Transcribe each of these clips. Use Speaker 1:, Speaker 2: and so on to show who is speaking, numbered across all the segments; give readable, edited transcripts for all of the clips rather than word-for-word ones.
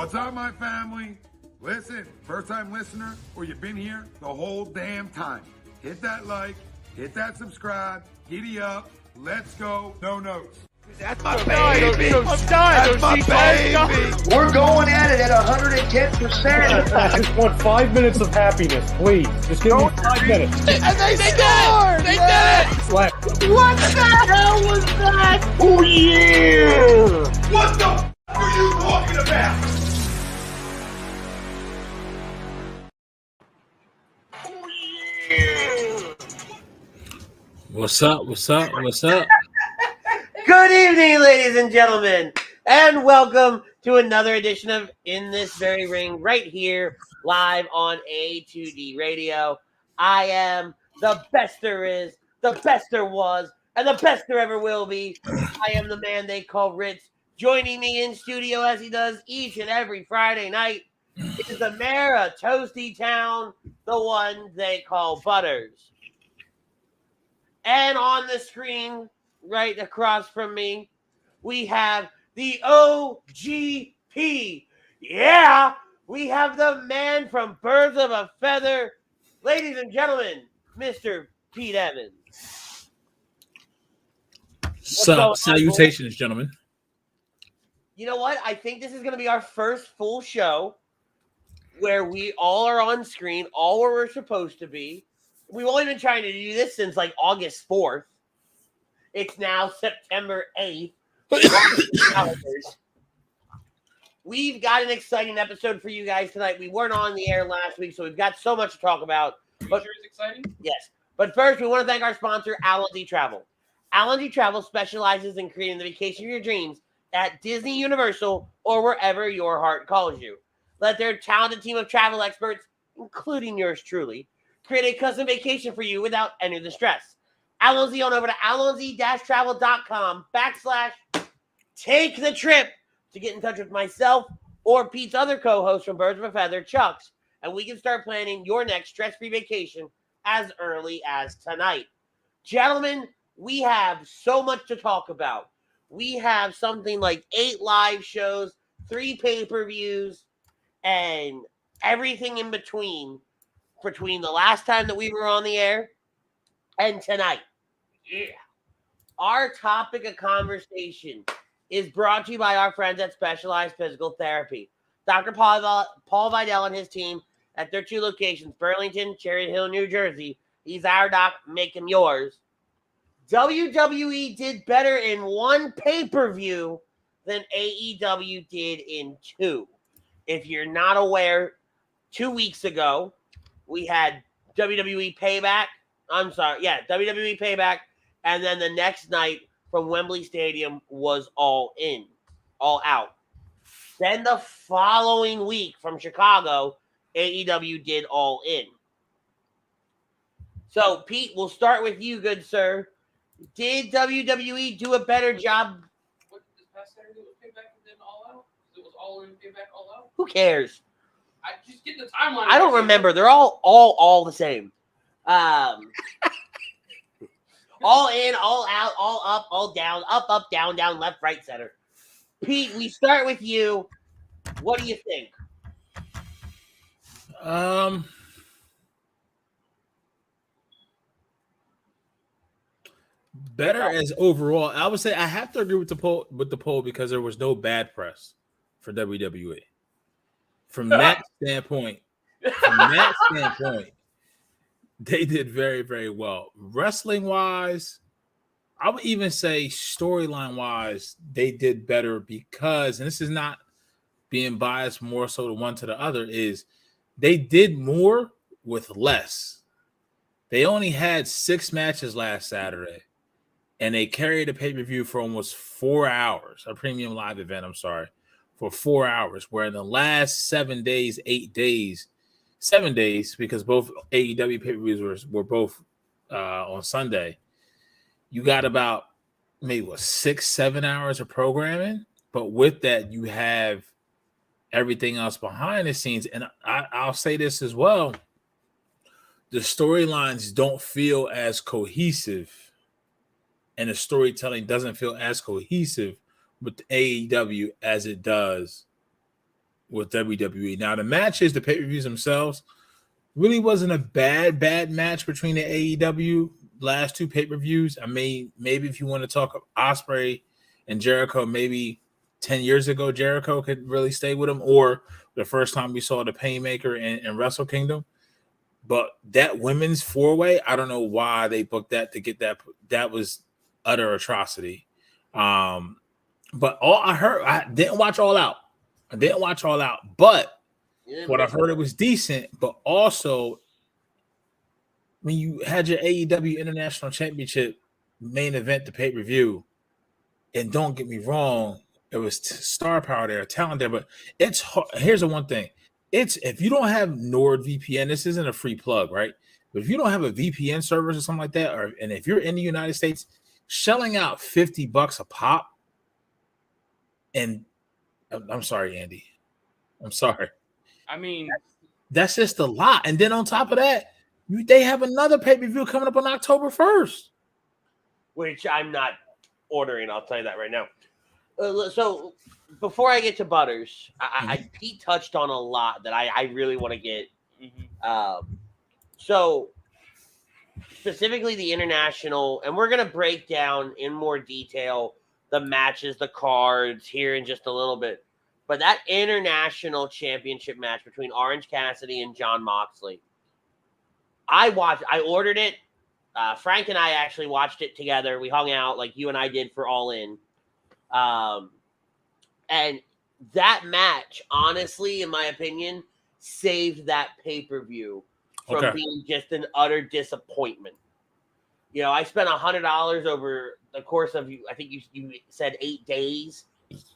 Speaker 1: What's up, my family? Listen, first time listener, or you've been here the whole damn time. Hit that like, hit that subscribe, giddy up, let's go, no notes.
Speaker 2: That's my baby. That's my baby.
Speaker 3: We're going at it at 110%.
Speaker 4: I just want 5 minutes of happiness, please. Just give me 5 minutes.
Speaker 2: And they scored! They did it!
Speaker 4: Slap.
Speaker 3: What the hell was that?
Speaker 4: Oh, yeah!
Speaker 1: What the f*** are you talking about?
Speaker 5: What's up? What's up? What's up?
Speaker 6: Good evening, ladies and gentlemen, and welcome to another edition of In This Very Ring right here, live on A2D Radio. I am the best there is, the best there was, and the best there ever will be. I am the man they call Ritz. Joining me in studio as he does each and every Friday night is the mayor of Toasty Town, the one they call Butters. And on the screen, right across from me, we have the OGP. Yeah, we have the man from Birds of a Feather. Ladies and gentlemen, Mr. Pete Evans.
Speaker 5: Salutations, gentlemen.
Speaker 6: You know what? I think this is going to be our first full show where we all are on screen, all where we're supposed to be. We've only been trying to do this since like August 4th. It's now September 8th. We've got an exciting episode for you guys tonight. We weren't on the air last week, so we've got so much to talk about. But
Speaker 2: sure it's exciting?
Speaker 6: Yes. But first, we want to thank our sponsor, Allen's Travel. Allen's Travel specializes in creating the vacation of your dreams at Disney, Universal, or wherever your heart calls you. Let their talented team of travel experts, including yours truly, create a custom vacation for you without any of the stress. Allons-y on over to allons-travel.com/take the trip to get in touch with myself or Pete's other co-host from Birds of a Feather, Chucks, and we can start planning your next stress-free vacation as early as tonight. Gentlemen, we have so much to talk about. We have something like 8 live shows, 3 pay-per-views, and everything in between the last time that we were on the air and tonight. Yeah. Our topic of conversation is brought to you by our friends at Specialized Physical Therapy. Dr. Paul Vidal and his team at their 2 locations, Burlington, Cherry Hill, New Jersey. He's our doc, make him yours. WWE did better in 1 pay-per-view than AEW did in 2. If you're not aware, 2 weeks ago, we had WWE Payback. WWE Payback. And then the next night from Wembley Stadium was All Out. Then the following week from Chicago, AEW did All In. So, Pete, we'll start with you, good sir. Did WWE do a better job?
Speaker 2: What this past Saturday was Payback and then All Out? It was All In, Payback, All Out?
Speaker 6: Who cares?
Speaker 2: I just get the timeline.
Speaker 6: I don't remember. They're all the same. All in, all out, all up, all down, up, down, left, right, center. Pete, we start with you. What do you think?
Speaker 5: Better as overall. I would say I have to agree with the poll because there was no bad press for WWE. From that standpoint, they did very, very well. Wrestling wise, I would even say storyline wise, they did better because, and this is not being biased more so to one to the other, is they did more with less. They only had 6 matches last Saturday, and they carried a pay-per-view for almost 4 hours, a premium live event, for 4 hours, where in the last 7 days, 7 days, because both AEW pay-per-views were both on Sunday, you got about maybe 6-7 hours of programming, but with that, you have everything else behind the scenes. And I'll say this as well. The storylines don't feel as cohesive, and the storytelling doesn't feel as cohesive with AEW as it does with WWE. Now, the matches, the pay-per-views themselves, really wasn't a bad match between the AEW last two pay-per-views. I mean, maybe if you want to talk Ospreay and Jericho, maybe 10 years ago, Jericho could really stay with him, or the first time we saw the Painmaker in Wrestle Kingdom. But that women's four-way, I don't know why they booked that to get that. That was utter atrocity. But all I heard, I didn't watch All Out. But what I heard, it was decent. But also, when you had your AEW International Championship main event, the pay-per-view, and don't get me wrong, it was star power there, talent there. But it's hard. Here's the one thing. If you don't have NordVPN, this isn't a free plug, right? But if you don't have a VPN service or something like that, and if you're in the United States, shelling out $50 a pop, and I'm sorry, Andy. I'm sorry.
Speaker 2: I mean,
Speaker 5: that's just a lot. And then on top of that, they have another pay-per-view coming up on October 1st.
Speaker 6: Which I'm not ordering, I'll tell you that right now. So before I get to Butters, Pete touched on a lot that I really want to get. So specifically the international, and we're going to break down in more detail the matches, the cards here in just a little bit. But that international championship match between Orange Cassidy and Jon Moxley, I ordered it. Frank and I actually watched it together. We hung out like you and I did for All In. And that match, honestly, in my opinion, saved that pay-per-view from being just an utter disappointment. You know, I spent $100 over the course of, I think you said 8 days.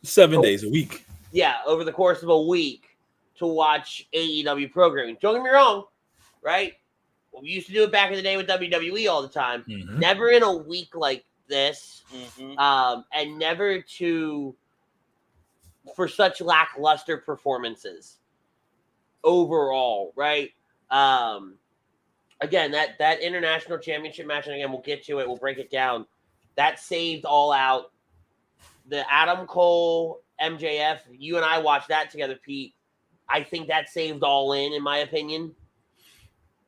Speaker 5: 7 days a week.
Speaker 6: Yeah, over the course of a week to watch AEW programming. Don't get me wrong, right? Well, we used to do it back in the day with WWE all the time.
Speaker 5: Mm-hmm.
Speaker 6: Never in a week like this, and never for such lackluster performances overall, right? Again, that international championship match, and again, we'll get to it, we'll break it down. That saved All Out. The Adam Cole, MJF, you and I watched that together, Pete. I think that saved All In my opinion.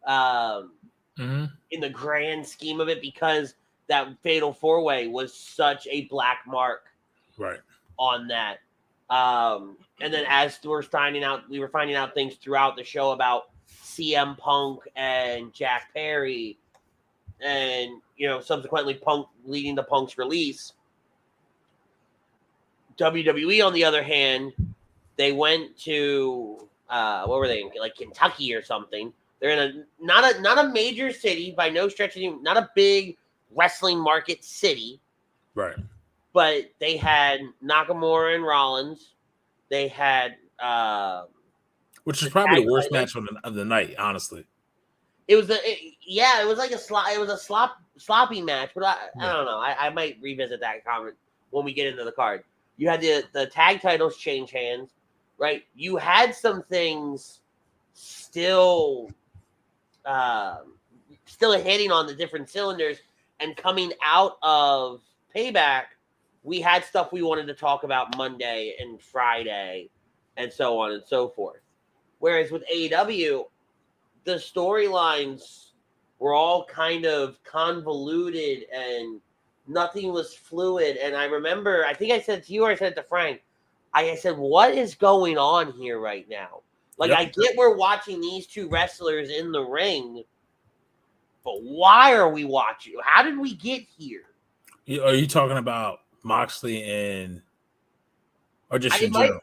Speaker 6: In the grand scheme of it, because that fatal four-way was such a black mark on that. And then as we were finding out things throughout the show about CM Punk and Jack Perry, and subsequently Punk leading to Punk's release. WWE, on the other hand, they went to what were they in, like Kentucky or something? They're in not a major city by no stretch of not a big wrestling market city,
Speaker 5: right?
Speaker 6: But they had Nakamura and Rollins. They had
Speaker 5: which is probably the worst match of the night, honestly.
Speaker 6: It was a sloppy match, but I don't know. I might revisit that comment when we get into the card. You had the tag titles change hands, right? You had some things still hitting on the different cylinders, and coming out of Payback, we had stuff we wanted to talk about Monday and Friday and so on and so forth. Whereas with AEW, the storylines were all kind of convoluted and nothing was fluid. And I remember, I think I said to you or I said to Frank, I said, what is going on here right now? Like, I get we're watching these two wrestlers in the ring, but why are we watching? How did we get here?
Speaker 5: Are you talking about Moxley or just in general?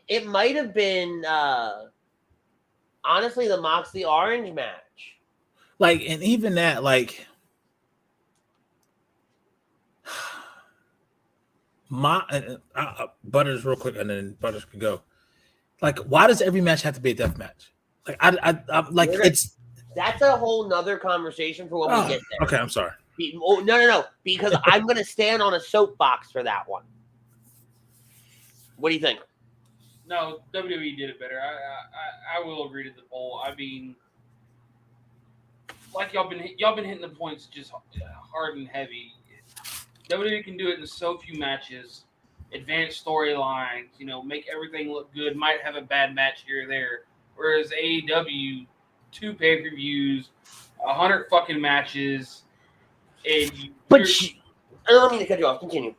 Speaker 6: It might have been, honestly, the Moxley Orange match.
Speaker 5: Like, and even that, like, Butters real quick, and then Butters can go. Like, why does every match have to be a death match? Like, I'm like,
Speaker 6: that's a whole nother conversation for when we get there.
Speaker 5: Okay, I'm sorry.
Speaker 6: No, because I'm going to stand on a soapbox for that one. What do you think?
Speaker 2: No, WWE did it better. I will agree to the poll. I mean, like y'all been hitting the points just hard and heavy. WWE can do it in so few matches. advanced storylines, make everything look good. Might have a bad match here or there. Whereas AEW, 2 pay-per-views, 100 fucking matches, and
Speaker 6: I don't mean to cut you off. Continue.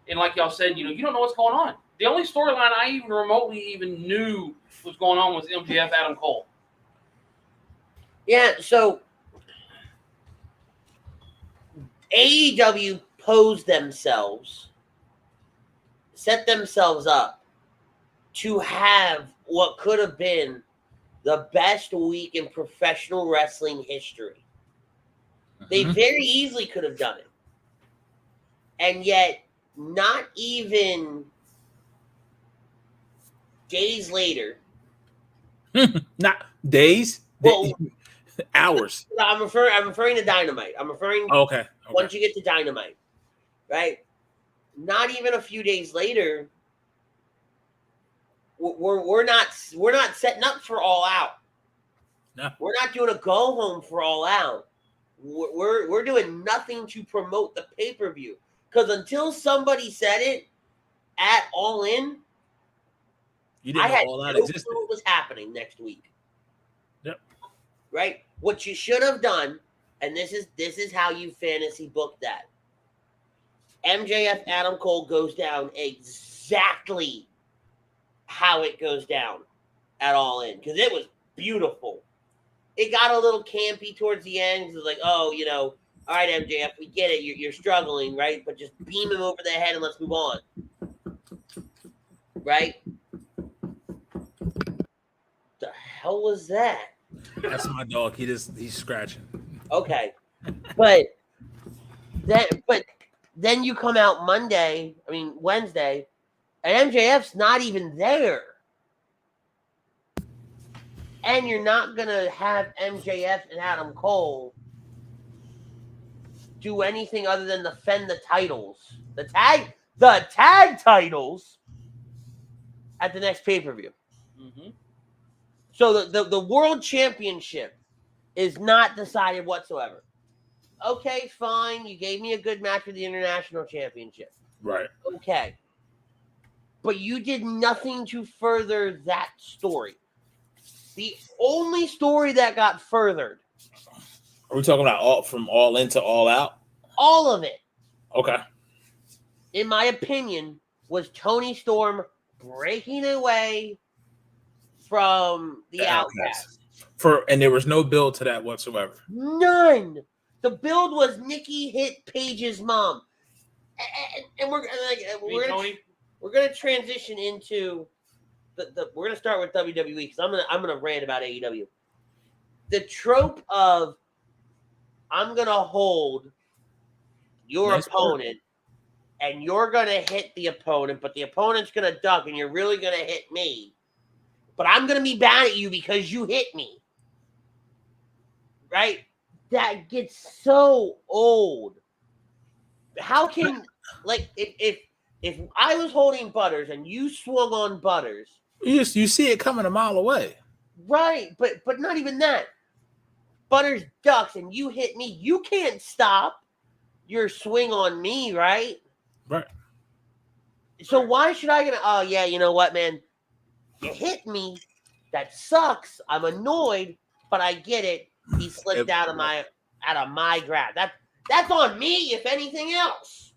Speaker 2: And like y'all said, you don't know what's going on. The only storyline I even remotely even knew was going on was MJF Adam Cole.
Speaker 6: Yeah, so AEW posed themselves, set themselves up to have what could have been the best week in professional wrestling history. They very easily could have done it. And yet, not even days later.
Speaker 5: Not days?
Speaker 6: Well,
Speaker 5: hours.
Speaker 6: I'm referring to Dynamite.
Speaker 5: Okay.
Speaker 6: Once you get to Dynamite, right? Not even a few days later, we're not setting up for All Out.
Speaker 5: No.
Speaker 6: We're not doing a go home for All Out. We're doing nothing to promote the pay-per-view. Because until somebody said it at All In, I had no clue what was happening next week.
Speaker 5: Yep.
Speaker 6: Right? What you should have done, and this is how you fantasy book that. MJF Adam Cole goes down exactly how it goes down at All In. Because it was beautiful. It got a little campy towards the end. It was like, all right, MJF, we get it. You're struggling, right? But just beam him over the head and let's move on. Right? The hell was that?
Speaker 5: That's my dog. He's scratching.
Speaker 6: Okay. But then you come out Wednesday, and MJF's not even there. And you're not going to have MJF and Adam Cole do anything other than defend the titles. The tag titles at the next pay-per-view.
Speaker 2: Mm-hmm.
Speaker 6: So the world championship is not decided whatsoever. Okay, fine. You gave me a good match for the international championship.
Speaker 5: Right.
Speaker 6: Okay. But you did nothing to further that story. The only story that got furthered.
Speaker 5: Are we talking about from All In to All Out?
Speaker 6: All of it.
Speaker 5: Okay.
Speaker 6: In my opinion, was Tony Storm breaking away from the Outcast.
Speaker 5: And there was no build to that whatsoever.
Speaker 6: None. The build was Nikki hit Paige's mom. And we're gonna transition into we're gonna start with WWE because I'm gonna rant about AEW. The trope of I'm gonna hold your opponent and you're gonna hit the opponent, but the opponent's gonna duck and you're really gonna hit me. But I'm gonna be mad at you because you hit me. Right? That gets so old. How can if I was holding Butters and you swung on Butters,
Speaker 5: you see it coming a mile away.
Speaker 6: Right, but not even that. Butters ducks and you hit me. You can't stop your swing on me, right?
Speaker 5: Right.
Speaker 6: So why should I oh yeah, you know what, man? You hit me. That sucks. I'm annoyed, but I get it. He slipped out of my grab. That's on me, if anything else.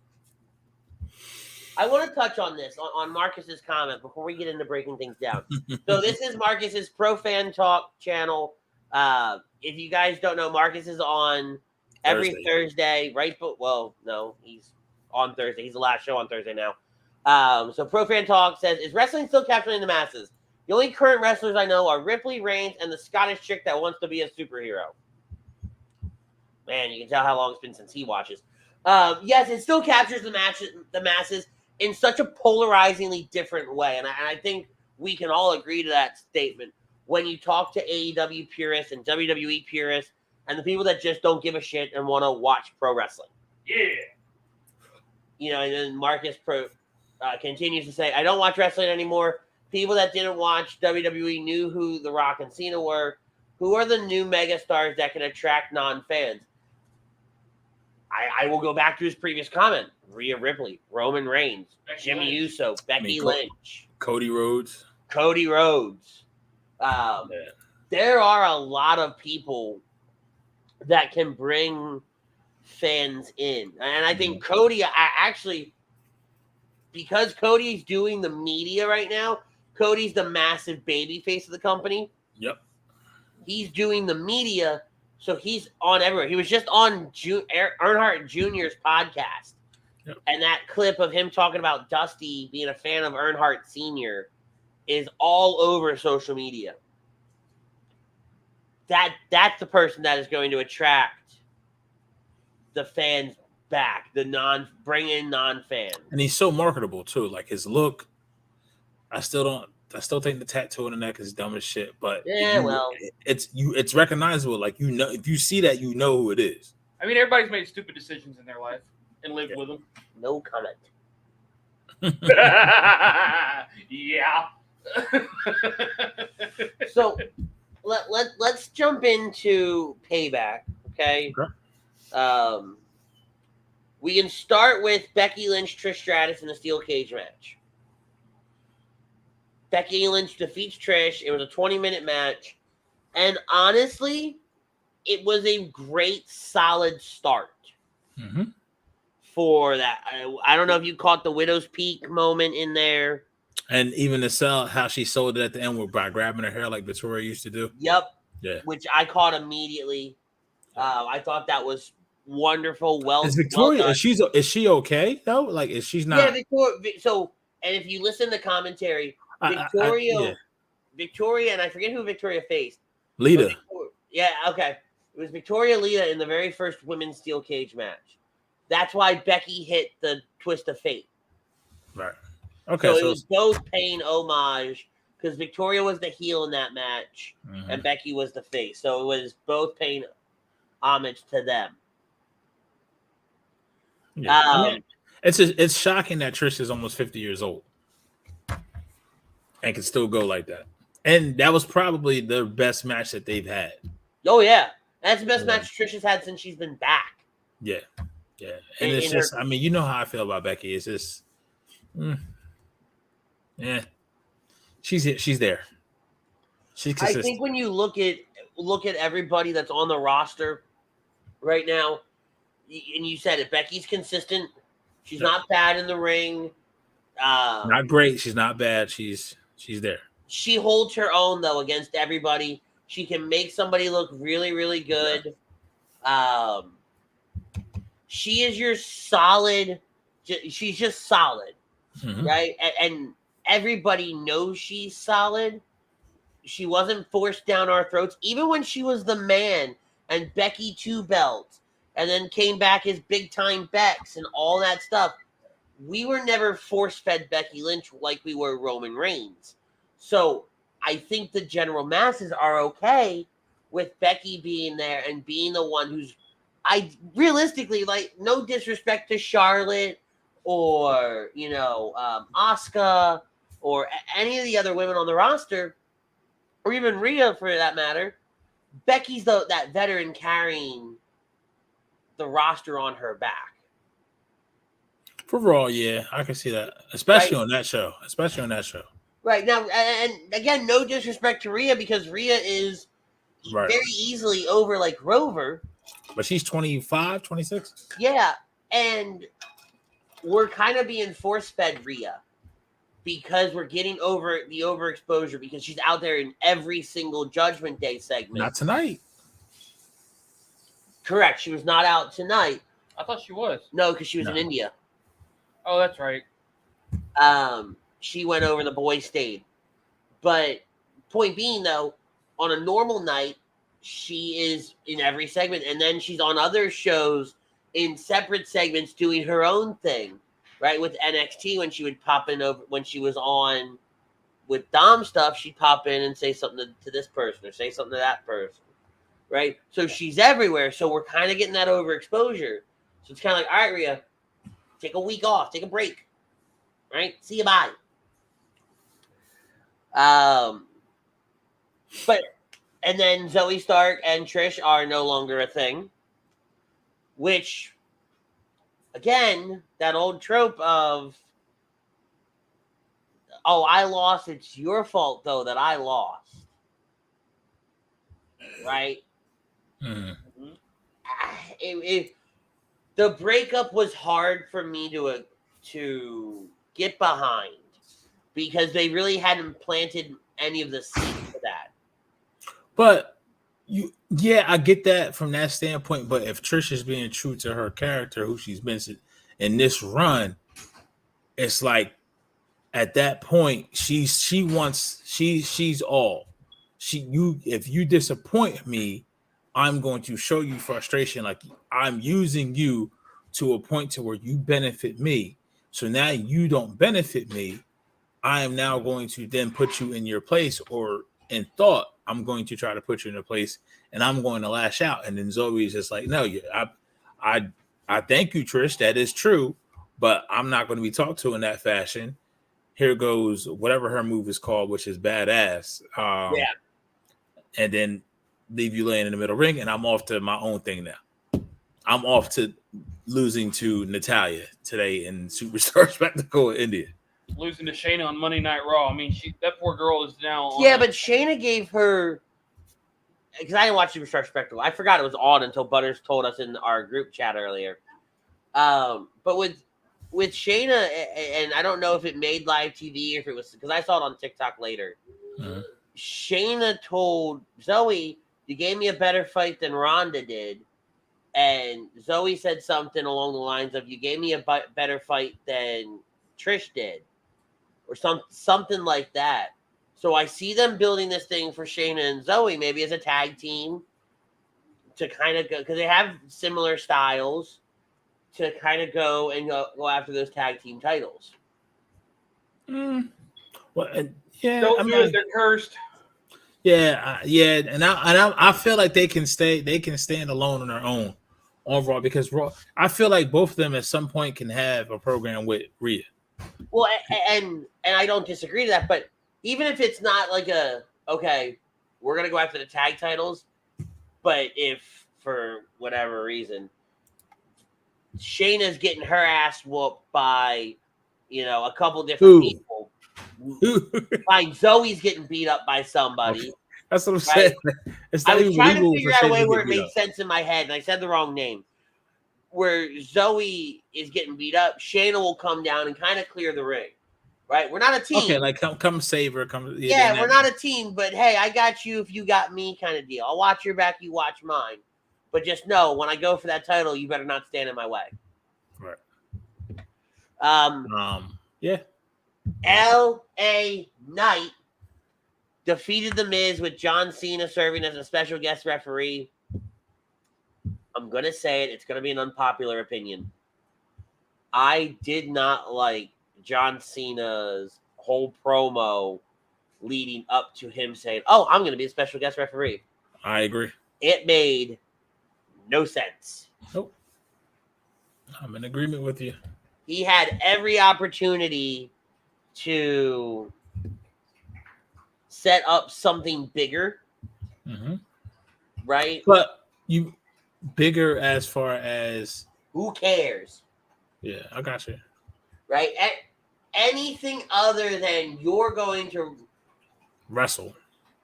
Speaker 6: I want to touch on this, on Marcus's comment before we get into breaking things down. So this is Marcus's Pro Fan Talk channel. If you guys don't know, Marcus is on every Thursday, right? Well, no, he's on Thursday. He's the last show on Thursday now. So Pro Fan Talk says, is wrestling still capturing the masses? The only current wrestlers I know are Ripley, Reigns, and the Scottish chick that wants to be a superhero. Man, you can tell how long it's been since he watches. Yes, it still captures the masses in such a polarizingly different way. And I think we can all agree to that statement. When you talk to AEW purists and WWE purists and the people that just don't give a shit and want to watch pro wrestling.
Speaker 2: Yeah.
Speaker 6: And then Marcus continues to say, I don't watch wrestling anymore. People that didn't watch WWE knew who The Rock and Cena were. Who are the new megastars that can attract non-fans? I will go back to his previous comment. Rhea Ripley, Roman Reigns, Jimmy Uso, Becky Lynch,
Speaker 5: Cody Rhodes.
Speaker 6: There are a lot of people that can bring fans in. And I think Cody, because Cody's doing the media right now, Cody's the massive baby face of the company.
Speaker 5: Yep.
Speaker 6: He's doing the media, so he's on everywhere. He was just on Earnhardt Jr.'s podcast.
Speaker 5: Yep.
Speaker 6: And that clip of him talking about Dusty being a fan of Earnhardt Sr. is all over social media. That's the person that is going to attract the fans back, bring in non-fans.
Speaker 5: And he's so marketable too. Like his look, I still think the tattoo on the neck is dumb as shit, but it's recognizable. Like, you know, if you see that, you know who it is.
Speaker 2: I mean, everybody's made stupid decisions in their life and lived with them.
Speaker 6: No comment.
Speaker 2: Yeah.
Speaker 6: So let's jump into Payback, okay? We can start with Becky Lynch, Trish Stratus in the steel cage match. Becky Lynch defeats Trish. It was a 20-minute match. And honestly, it was a great, solid start for that. I don't know if you caught the Widow's Peak moment in there.
Speaker 5: And even to sell how she sold it at the end by grabbing her hair like Victoria used to do.
Speaker 6: Yep.
Speaker 5: Yeah.
Speaker 6: Which I caught immediately. I thought that was wonderful.
Speaker 5: Is Victoria? Is she okay though? Like, is she's not?
Speaker 6: Yeah, Victoria. So, and if you listen to commentary, Victoria, and I forget who Victoria faced.
Speaker 5: Lita.
Speaker 6: Yeah. Okay. It was Victoria Lita in the very first women's steel cage match. That's why Becky hit the twist of fate.
Speaker 5: Right. Okay.
Speaker 6: So it was both paying homage because Victoria was the heel in that match and Becky was the face. So it was both paying homage to them.
Speaker 5: Yeah. I mean, it's shocking that Trish is almost 50 years old and can still go like that. And that was probably the best match that they've had.
Speaker 6: Oh yeah, that's the best match Trish has had since she's been back.
Speaker 5: Yeah, yeah. And it's just, I mean, you know how I feel about Becky. It's just, yeah, she's there. She's consistent.
Speaker 6: I think when you look at everybody that's on the roster right now, and you said it, Becky's consistent. She's not bad in the ring.
Speaker 5: Not great. She's not bad. She's there.
Speaker 6: She holds her own though against everybody. She can make somebody look really, really good. She is your solid. She's just solid, right? And everybody knows she's solid. She wasn't forced down our throats, even when she was the man and Becky 2 belts, and then came back as big time Bex and all that stuff. We were never force fed Becky Lynch like we were Roman Reigns. So I think the general masses are okay with Becky being there and being the one who's, realistically, like, no disrespect to Charlotte or, Asuka or any of the other women on the roster, or even Rhea for that matter. Becky's that veteran carrying the roster on her back.
Speaker 5: For Raw, yeah, I can see that, especially on that show. Right
Speaker 6: now, and again, no disrespect to Rhea because Rhea is very easily over like Rover.
Speaker 5: But she's 25, 26?
Speaker 6: Yeah, and we're kind of being force-fed Rhea because we're getting over the overexposure because she's out there in every single Judgment Day segment.
Speaker 5: Not tonight.
Speaker 6: Correct. She was not out tonight.
Speaker 2: I thought she was.
Speaker 6: No, because she was in India.
Speaker 2: Oh, that's right.
Speaker 6: She went over, the boys stayed. But point being, though, on a normal night, she is in every segment. And then she's on other shows in separate segments doing her own thing, right? With NXT, when she would pop in over, when she was on with Dom stuff, she'd pop in and say something to this person or say something to that person, right? So she's everywhere. So we're kind of getting that overexposure. So it's kind of like, all right, Rhea, take a week off, take a break, right? See you, bye. And then Zoe Stark and Trish are no longer a thing, which again, that old trope of, oh, I lost. It's your fault, though, that I lost. Right?
Speaker 5: Mm.
Speaker 6: The breakup was hard for me to get behind because they really hadn't planted any of the seeds for that.
Speaker 5: But I get that from that standpoint. But if Trish is being true to her character, who she's been in this run, it's like at that point she's all. If you disappoint me, I'm going to show you frustration. Like I'm using you to a point to where you benefit me. So now you don't benefit me. I am now going to then put you in your place, or in thought, I'm going to try to put you in a place, and I'm going to lash out. And then Zoe's just like, no, I thank you, Trish. That is true, but I'm not going to be talked to in that fashion. Here goes whatever her move is called, which is badass. And then leave you laying in the middle ring, and I'm off to my own thing now. I'm off to losing to Natalya today in Superstar Spectacle in India.
Speaker 2: Losing to Shayna on Monday Night Raw. I mean, that poor girl is now on.
Speaker 6: Yeah, but Shayna gave her, because I didn't watch Superstar Spectacle. I forgot it was on until Butters told us in our group chat earlier. But with Shayna, and I don't know if it made live TV or if it was, because I saw it on TikTok later.
Speaker 5: Mm-hmm.
Speaker 6: Shayna told Zoe, you gave me a better fight than Ronda did. And Zoe said something along the lines of, you gave me a better fight than Trish did. Or something like that. So I see them building this thing for Shayna and Zoe, maybe as a tag team, to kind of go, because they have similar styles, to kind of go and go after those tag team titles.
Speaker 5: Well,
Speaker 2: Don't do it. They're cursed.
Speaker 5: Yeah, and I feel like they can stand alone on their own on Raw, because Raw, I feel like both of them at some point can have a program with Rhea.
Speaker 6: Well, and I don't disagree to that, but even if it's not like okay, we're going to go after the tag titles, but if for whatever reason Shayna's getting her ass whooped by, a couple different people, fine, Zoe's getting beat up by somebody.
Speaker 5: Okay. That's what I'm saying.
Speaker 6: I was trying to figure out a way where it made sense in my head, and I said the wrong name. Where Zoe is getting beat up, Shayna will come down and kind of clear the ring, right? We're not a team.
Speaker 5: Okay, like come save her.
Speaker 6: Yeah, we're not a team, but hey, I got you if you got me kind of deal. I'll watch your back, you watch mine. But just know, when I go for that title, you better not stand in my way.
Speaker 5: Right. Yeah.
Speaker 6: L.A. Knight defeated The Miz with John Cena serving as a special guest referee. I'm going to say it. It's going to be an unpopular opinion. I did not like John Cena's whole promo leading up to him saying, oh, I'm going to be a special guest referee.
Speaker 5: I agree.
Speaker 6: It made no sense.
Speaker 5: Nope. I'm in agreement with you.
Speaker 6: He had every opportunity to set up something bigger.
Speaker 5: Mm-hmm.
Speaker 6: Right?
Speaker 5: But you... Bigger as far as
Speaker 6: who cares?
Speaker 5: Yeah, I got you.
Speaker 6: Right? Anything other than you're going to
Speaker 5: wrestle.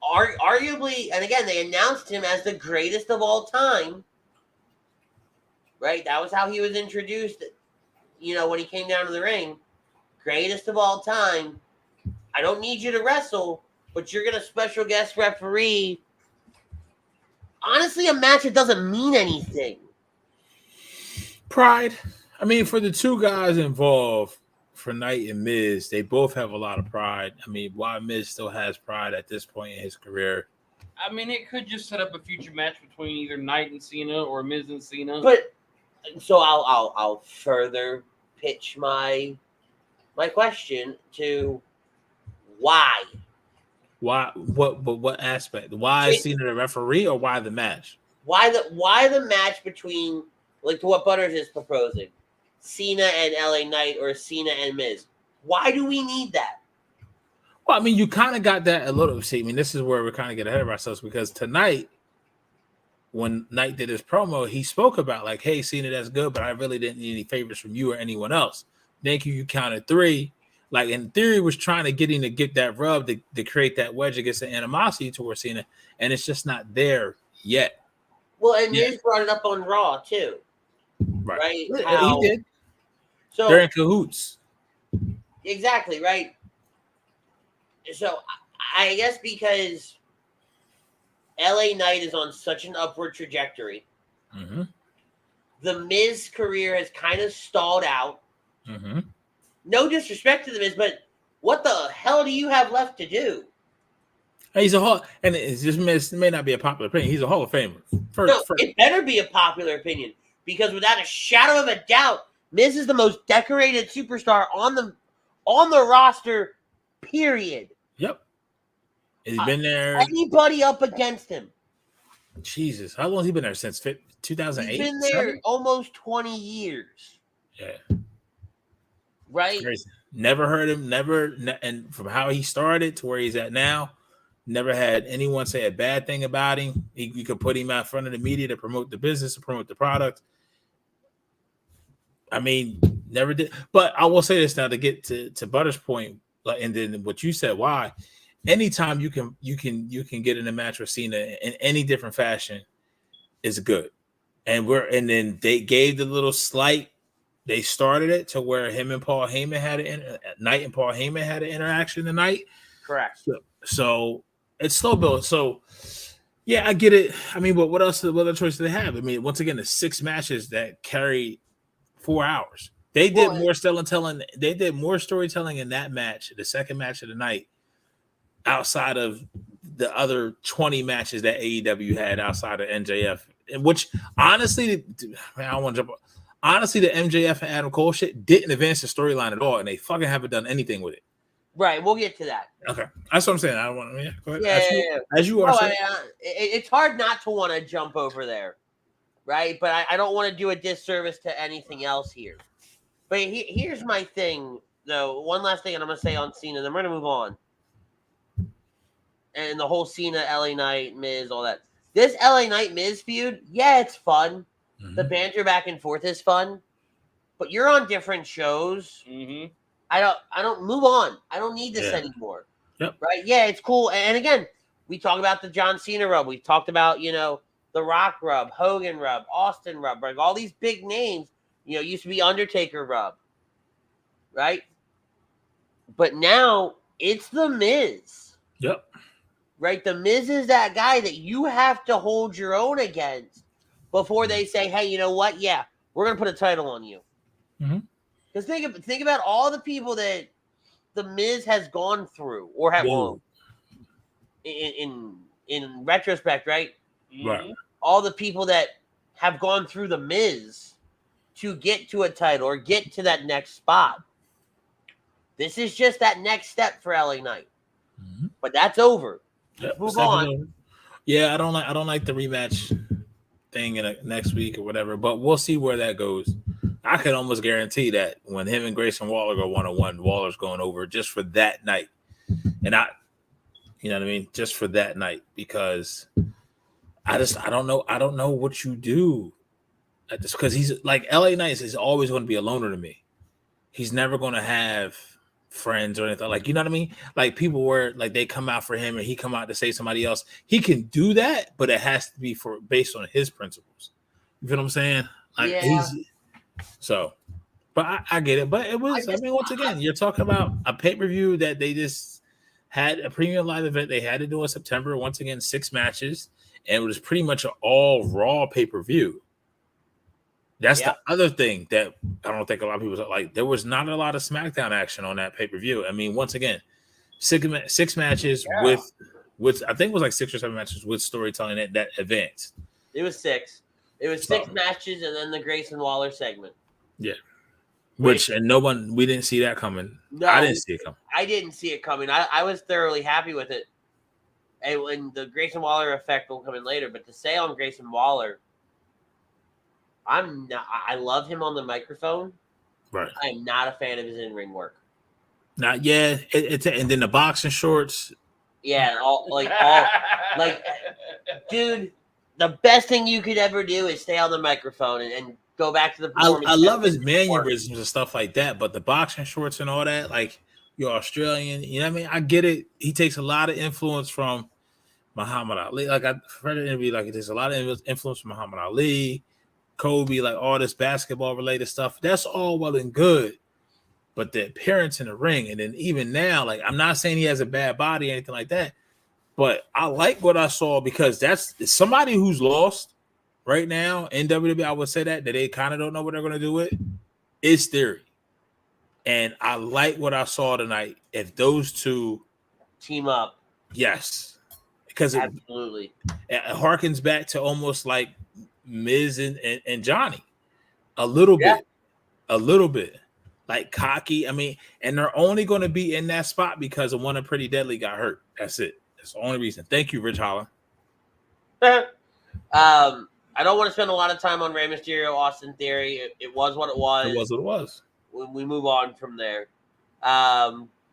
Speaker 6: Arguably, and again, they announced him as the greatest of all time. Right? That was how he was introduced, when he came down to the ring. Greatest of all time. I don't need you to wrestle, but you're going to special guest referee. Honestly, a match that doesn't mean anything.
Speaker 5: Pride. I mean, for the two guys involved, for Knight and Miz, they both have a lot of pride. I mean, why Miz still has pride at this point in his career?
Speaker 2: I mean, it could just set up a future match between either Knight and Cena or Miz and Cena.
Speaker 6: But so I'll further pitch my question to why.
Speaker 5: Why? What aspect? Why is Cena the referee, or why the match?
Speaker 6: Why the match between, like, to what Butters is proposing, Cena and LA Knight or Cena and Miz? Why do we need that?
Speaker 5: Well, I mean, you kind of got that a little. See, I mean, this is where we kind of get ahead of ourselves, because tonight when Knight did his promo, he spoke about like, hey, Cena, that's good, but I really didn't need any favors from you or anyone else. Thank you. You counted 3. Like in theory, was trying to get him to get that rub to create that wedge against the animosity towards Cena, and it's just not there yet.
Speaker 6: Well, and Miz brought it up on Raw too, right?
Speaker 5: He did.
Speaker 6: So
Speaker 5: they're in cahoots.
Speaker 6: Exactly, right? So I guess because LA Knight is on such an upward trajectory, the Miz career has kind of stalled out. No disrespect to the Miz, but what the hell do you have left to do?
Speaker 5: He's a Hall, and it's just may not be a popular opinion. He's a Hall of Famer.
Speaker 6: It better be a popular opinion because without a shadow of a doubt, Miz is the most decorated superstar on the roster. Period.
Speaker 5: Yep. He's been there.
Speaker 6: Anybody up against him?
Speaker 5: Jesus, how long has he been there since 2008?
Speaker 6: He's been there almost 20 years.
Speaker 5: Yeah.
Speaker 6: Right.
Speaker 5: Crazy. Never heard him. And from how he started to where he's at now, never had anyone say a bad thing about him. You could put him out front of the media to promote the business, to promote the product. I mean, never did. But I will say this now to get to Butter's point, and then what you said. Why? Anytime you can get in a match with Cena in any different fashion is good. And then they gave the little slight. They started it to where him and Paul Heyman Knight and Paul Heyman had an interaction tonight.
Speaker 6: Correct.
Speaker 5: So it's slow build. So yeah, I get it. I mean, but what other choice do they have? I mean, once again, the 6 matches that carried 4 hours. They did more storytelling. They did more storytelling in that match, the second match of the night, outside of the other 20 matches that AEW had outside of MJF. Which honestly, I don't want to jump. Honestly, the MJF and Adam Cole shit didn't advance the storyline at all, and they fucking haven't done anything with it.
Speaker 6: Right, we'll get to that.
Speaker 5: Okay, that's what I'm saying. I don't want to. Go ahead.
Speaker 6: Yeah,
Speaker 5: as you are saying.
Speaker 6: It's hard not to want to jump over there, right? But I don't want to do a disservice to anything else here. But here's my thing, though. One last thing, and I'm going to say on Cena, then we're going to move on. And the whole Cena, LA Knight, Miz, all that. This LA Knight Miz feud, yeah, it's fun. The banter back and forth is fun, but you're on different shows. I don't move on. I don't need this anymore.
Speaker 5: Yep.
Speaker 6: Right? Yeah, it's cool. And again, we talk about the John Cena rub. We talked about, the Rock rub, Hogan rub, Austin rub, like all these big names, used to be Undertaker rub. Right? But now it's the Miz.
Speaker 5: Yep.
Speaker 6: Right? The Miz is that guy that you have to hold your own against before they say, hey, you know what? Yeah, we're going to put a title on you. Because think about all the people that the Miz has gone through or have won. In retrospect, right?
Speaker 5: Right.
Speaker 6: All the people that have gone through the Miz to get to a title or get to that next spot. This is just that next step for LA Knight. But that's over.
Speaker 5: Yep.
Speaker 6: Move on.
Speaker 5: Yeah, I don't like the rematch thing in next week or whatever, but we'll see where that goes. I can almost guarantee that when him and Grayson Waller go 1-on-1, Waller's going over just for that night. And you know what I mean? Just for that night, because I don't know what you do at this, because he's like LA Knight is always going to be a loner to me. He's never going to have friends or anything, like, you know what I mean? Like people were like they come out for him and he come out to say somebody else. He can do that, but it has to be based on his principles. You feel what I'm saying? Like but I get it. But it was, once again, you're talking about a pay-per-view that they just had a premium live event they had to do in September. Once again, 6 matches, and it was pretty much an all Raw pay-per-view. That's the other thing that I don't think a lot of people like. There was not a lot of SmackDown action on that pay-per-view. I mean, once again, 6 matches with I think it was like 6 or 7 matches with storytelling that advanced.
Speaker 6: It was 6. It was 6 matches and then the Grayson Waller segment. Yeah.
Speaker 5: We didn't see that coming. No, I didn't see it coming.
Speaker 6: I didn't see it coming. I was thoroughly happy with it. And when the Grayson Waller effect will come in later, but to say on Grayson Waller, I love him on the microphone.
Speaker 5: Right.
Speaker 6: I'm not a fan of his in-ring work.
Speaker 5: And then the boxing shorts.
Speaker 6: Yeah, dude, the best thing you could ever do is stay on the microphone and go back to the performance.
Speaker 5: I love his mannerisms and stuff like that, but the boxing shorts and all that, like you're Australian, you know what I mean? I get it. He takes a lot of influence from Muhammad Ali. Like I read an interview, like there's a lot of influence from Muhammad Ali, Kobe, like all this basketball related stuff. That's all well and good. But the appearance in the ring, and then even now, like I'm not saying he has a bad body or anything like that, but I like what I saw because that's somebody who's lost right now in WWE. I would say that they kind of don't know what they're going to do with. It's Theory, and I like what I saw tonight. If those two
Speaker 6: team up,
Speaker 5: yes, because
Speaker 6: absolutely,
Speaker 5: it harkens back to almost like Miz and Johnny, a little bit. Like cocky, I mean, and they're only going to be in that spot because of one of Pretty Deadly got hurt. That's it. That's the only reason. Thank you, Rich Holland.
Speaker 6: I don't want to spend a lot of time on Rey Mysterio, Austin Theory. It was what it was.
Speaker 5: It was what it was.
Speaker 6: We move on from there.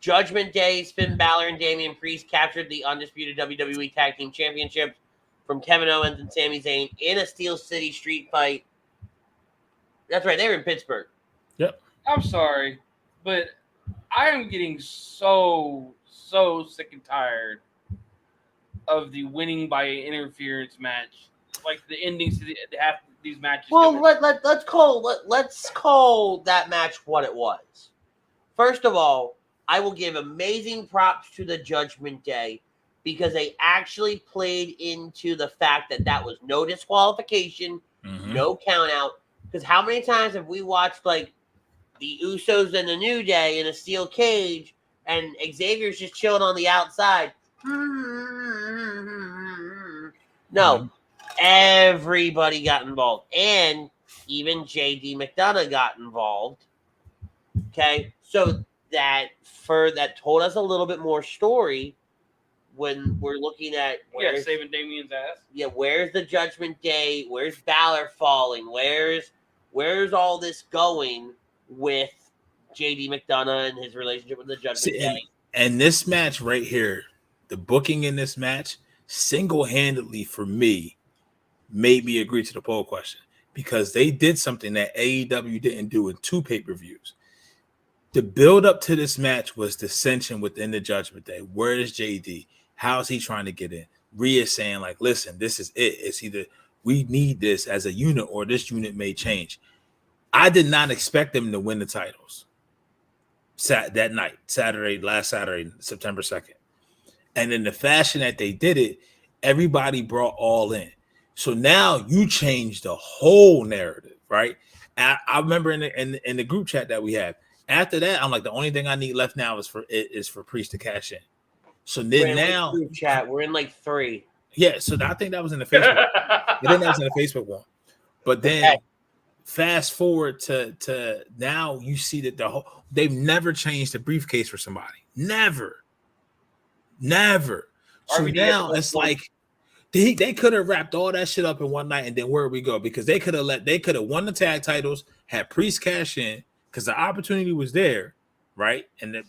Speaker 6: Judgment Day, Finn Balor and Damian Priest captured the undisputed WWE Tag Team Championships from Kevin Owens and Sami Zayn in a Steel City street fight. That's right. They were in Pittsburgh.
Speaker 5: Yep.
Speaker 2: I'm sorry, but I am getting so sick and tired of the winning by interference match, like the endings to half these matches.
Speaker 6: Well, let's call that match what it was. First of all, I will give amazing props to the Judgment Day because they actually played into the fact that was no disqualification, no count out. Because how many times have we watched like the Usos and the New Day in a steel cage, and Xavier's just chilling on the outside? No, everybody got involved, and even JD McDonough got involved. Okay, so that told us a little bit more story when we're looking at
Speaker 2: saving Damien's ass.
Speaker 6: Yeah, where's the Judgment Day? Where's Balor falling? Where's all this going with JD McDonough and his relationship with the Judgment Day?
Speaker 5: And this match right here, the booking in this match, single-handedly for me, made me agree to the poll question because they did something that AEW didn't do in 2 pay-per-views. The build-up to this match was dissension within the Judgment Day. Where is JD? How is he trying to get in? Rhea saying, like, listen, this is it. It's either we need this as a unit or this unit may change. I did not expect them to win the titles that night, last Saturday, September 2nd. And in the fashion that they did it, everybody brought all in. So now you change the whole narrative, right? I remember in the group chat that we have. After that, I'm like, the only thing I need left now is for Priest to cash in. So then now
Speaker 6: group chat, we're in like 3.
Speaker 5: Yeah, so I think that was in the Facebook. I think that was in the Facebook one. But then fast forward to now, you see that they've never changed the briefcase for somebody. Never. So now it's like they could have wrapped all that shit up in one night, and then where we go? Because they could have won the tag titles, had Priest cash in, because the opportunity was there, right? And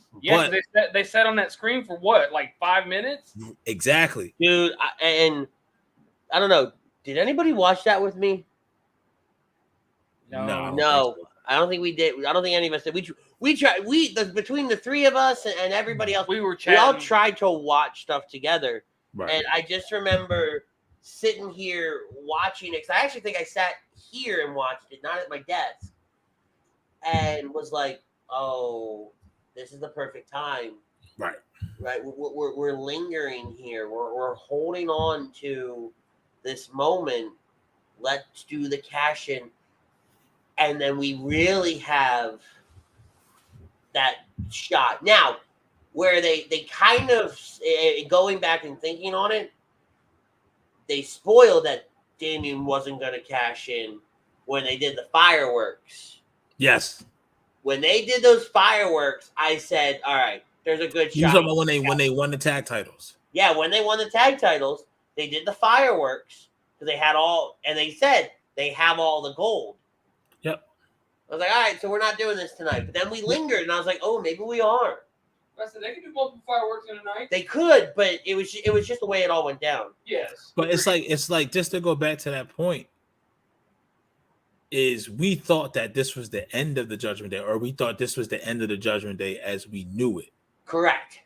Speaker 2: they sat on that screen for what, like 5 minutes?
Speaker 5: Exactly,
Speaker 6: dude. And I don't know. Did anybody watch that with me? No. I don't think we did. I don't think any of us did. We tried. Between the 3 of us and everybody else,
Speaker 2: we were chatting.
Speaker 6: We all tried to watch stuff together.
Speaker 5: Right.
Speaker 6: And I just remember sitting here watching it. Because I actually think I sat here and watched it, not at my desk, and was like, "Oh, this is the perfect time."
Speaker 5: Right.
Speaker 6: We're lingering here. We're holding on to this moment. Let's do the cash in. And then we really have that shot. Now, where they kind of, going back and thinking on it, they spoiled that Damian wasn't going to cash in when they did the fireworks.
Speaker 5: Yes.
Speaker 6: When they did those fireworks, I said, all right, there's a good shot.
Speaker 5: You talking about when they won the tag titles?
Speaker 6: Yeah, when they won the tag titles, they did the fireworks because they had all, and they said they have all the gold.
Speaker 5: Yep.
Speaker 6: I was like, all right, so we're not doing this tonight. But then we lingered, and I was like, oh, maybe we are.
Speaker 2: I said they can do multiple fireworks in a night.
Speaker 6: They could, but it was just the way it all went down.
Speaker 2: Yes.
Speaker 5: But it's like just to go back to that point, is we thought that this was the end of the Judgment Day, or we thought this was the end of the Judgment Day as we knew it.
Speaker 6: Correct.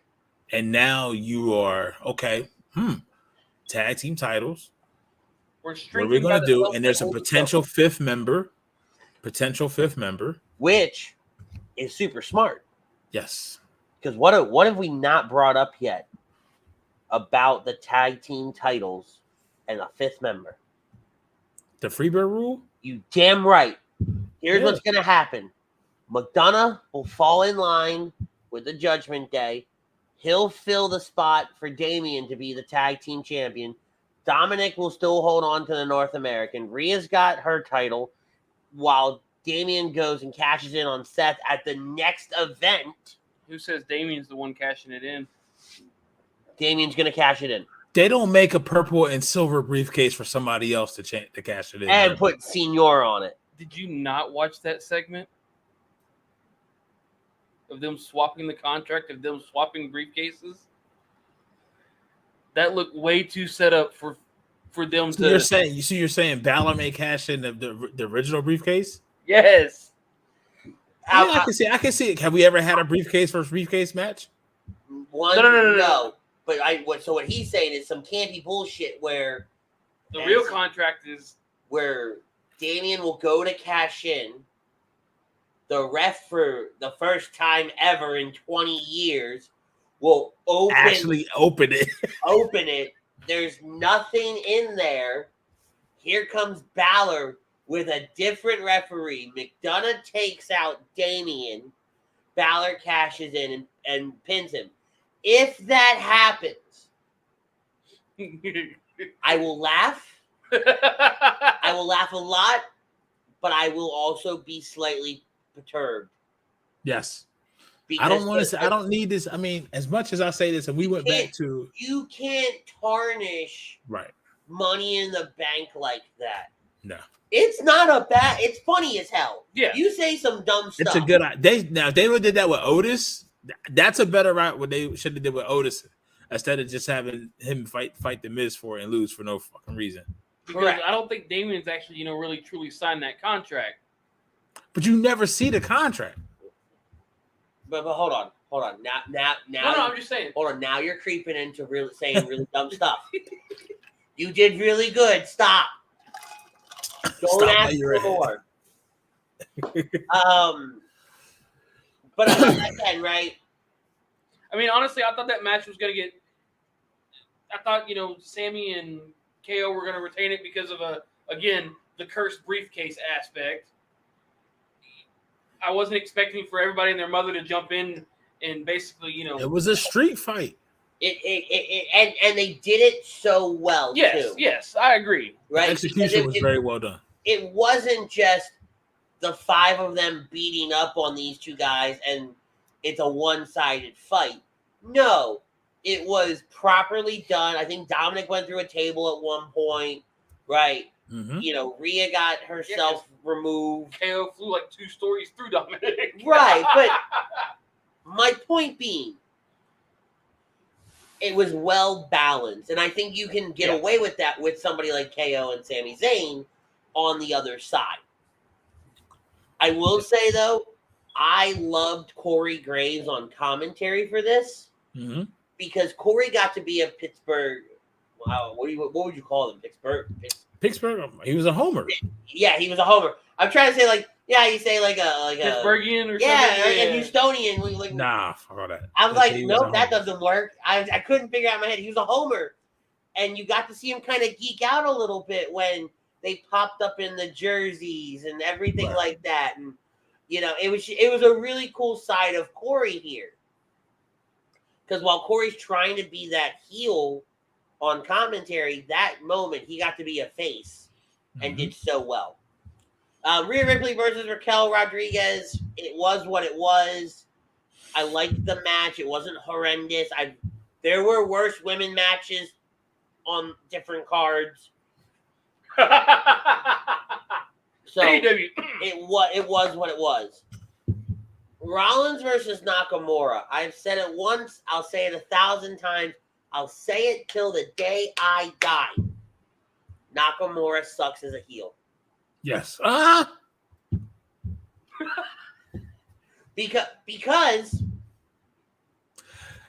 Speaker 5: And now you are okay. Tag team titles. What are we going to do? And there's a potential fifth member.
Speaker 6: Which is super smart.
Speaker 5: Yes.
Speaker 6: Because what have we not brought up yet about the tag team titles and a fifth member?
Speaker 5: The Freebird rule?
Speaker 6: You damn right. Here's what's going to happen. McDonough will fall in line with the Judgment Day. He'll fill the spot for Damian to be the tag team champion. Dominic will still hold on to the North American. Rhea's got her title while Damian goes and cashes in on Seth at the next event.
Speaker 2: Who says Damian's the one cashing it in?
Speaker 6: Damian's going to cash it in.
Speaker 5: They don't make a purple and silver briefcase for somebody else to cash it in.
Speaker 6: And put Senior on it.
Speaker 2: Did you not watch that segment? Of them swapping the contract, of them swapping briefcases? That looked way too set up for them
Speaker 5: so
Speaker 2: to...
Speaker 5: You're saying Balor may cash in the original briefcase?
Speaker 2: Yes.
Speaker 5: I can see it. Have we ever had a briefcase versus briefcase match?
Speaker 6: No. But what he's saying is some campy bullshit where
Speaker 2: the real contract is
Speaker 6: where Damian will go to cash in. The ref for the first time ever in 20 years will open it. Open it. There's nothing in there. Here comes Balor with a different referee. McDonough takes out Damian. Balor cashes in and pins him. If that happens, I will laugh. I will laugh a lot, but I will also be slightly perturbed.
Speaker 5: Yes.
Speaker 6: Because
Speaker 5: I don't want to say, I don't need this. I mean, as much as I say this, and we went back to...
Speaker 6: You can't tarnish Money in the Bank like that.
Speaker 5: No.
Speaker 6: It's not a bad... It's funny as hell.
Speaker 2: Yeah.
Speaker 6: You say some dumb stuff.
Speaker 5: It's a good idea. Now, if they would have did that with Otis, that's a better route what they should have did with Otis instead of just having him fight the Miz for it and lose for no fucking reason.
Speaker 2: Because I don't think Damian's actually, really truly signed that contract.
Speaker 5: But you never see the contract.
Speaker 6: But hold on. Now.
Speaker 2: No, I'm just saying.
Speaker 6: Hold on. Now you're creeping into saying really dumb stuff. You did really good. Stop. Don't ask for more. But again, right?
Speaker 2: I mean, honestly, I thought that match was going to get. I thought, Sammy and KO were going to retain it because of the cursed briefcase aspect. I wasn't expecting for everybody and their mother to jump in and basically,
Speaker 5: It was a street fight.
Speaker 6: And they did it so well.
Speaker 2: Yes, I agree.
Speaker 6: Right,
Speaker 5: the execution was very well done.
Speaker 6: It wasn't just the five of them beating up on these two guys and it's a one-sided fight. No, it was properly done. I think Dominic went through a table at one point, right?
Speaker 5: Mm-hmm.
Speaker 6: Rhea got herself removed.
Speaker 2: KO flew like 2 stories through Dominic.
Speaker 6: Right, but my point being, it was well balanced. And I think you can get away with that with somebody like KO and Sami Zayn on the other side. I will say, though, I loved Corey Graves on commentary for this because Corey got to be a Pittsburgh. Wow, what would you call them? Pittsburgh.
Speaker 5: He was a homer.
Speaker 6: Yeah, he was a homer. I'm trying to say you say like a
Speaker 2: Pittsburghian or something.
Speaker 6: A Houstonian.
Speaker 5: Nah, fuck all that.
Speaker 6: I'm like, nope, that doesn't work. I couldn't figure out in my head. He was a homer, and you got to see him kind of geek out a little bit when they popped up in the jerseys and everything like that, and it was a really cool side of Corey here. Because while Corey's trying to be that heel on commentary, that moment he got to be a face and did so well. Rhea Ripley versus Raquel Rodriguez. It was what it was. I liked the match. It wasn't horrendous. There were worse women matches on different cards. So
Speaker 2: AEW.
Speaker 6: it was what it was. Rollins versus Nakamura. I've said it once. I'll say it 1,000 times. I'll say it till the day I die. Nakamura sucks as a heel.
Speaker 5: Yes.
Speaker 6: Because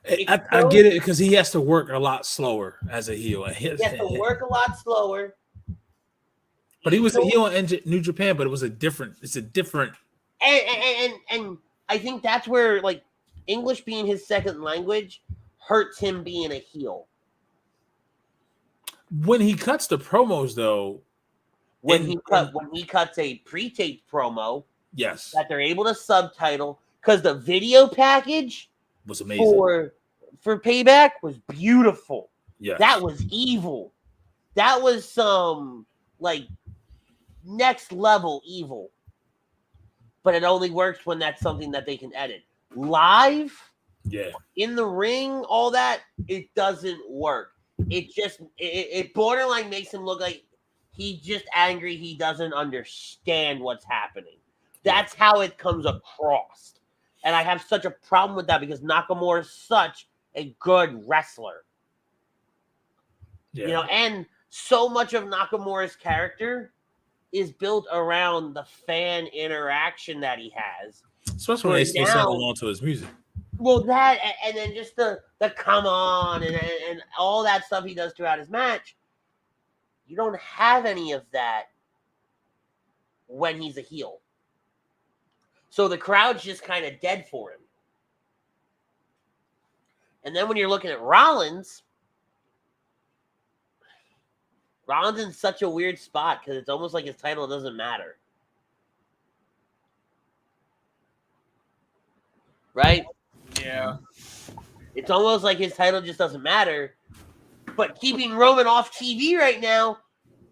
Speaker 5: I get it because he has to work a lot slower as a heel.
Speaker 6: He has to work a lot slower.
Speaker 5: But he was a heel in New Japan, but it's a different.
Speaker 6: And I think that's where like English being his second language hurts him being a heel.
Speaker 5: When he cuts the promos, though,
Speaker 6: when he cuts a pre-taped promo,
Speaker 5: yes,
Speaker 6: that they're able to subtitle because the video package
Speaker 5: was amazing
Speaker 6: for Payback was beautiful.
Speaker 5: Yeah,
Speaker 6: that was evil. That was some like next level evil. But it only works when that's something that they can edit. Live, in the ring, all that, it doesn't work. It just it borderline makes him look like he's just angry. He doesn't understand what's happening. That's how it comes across. And I have such a problem with that because Nakamura is such a good wrestler.
Speaker 5: Yeah.
Speaker 6: You know, and so much of Nakamura's character is built around the fan interaction that he has.
Speaker 5: Especially when they still sing along to his music.
Speaker 6: Well, that and then just the come on and all that stuff he does throughout his match. You don't have any of that when he's a heel. So the crowd's just kind of dead for him. And then when you're looking at Rollins in such a weird spot because it's almost like his title doesn't matter. Right?
Speaker 2: Yeah.
Speaker 6: It's almost like his title just doesn't matter. But keeping Roman off TV right now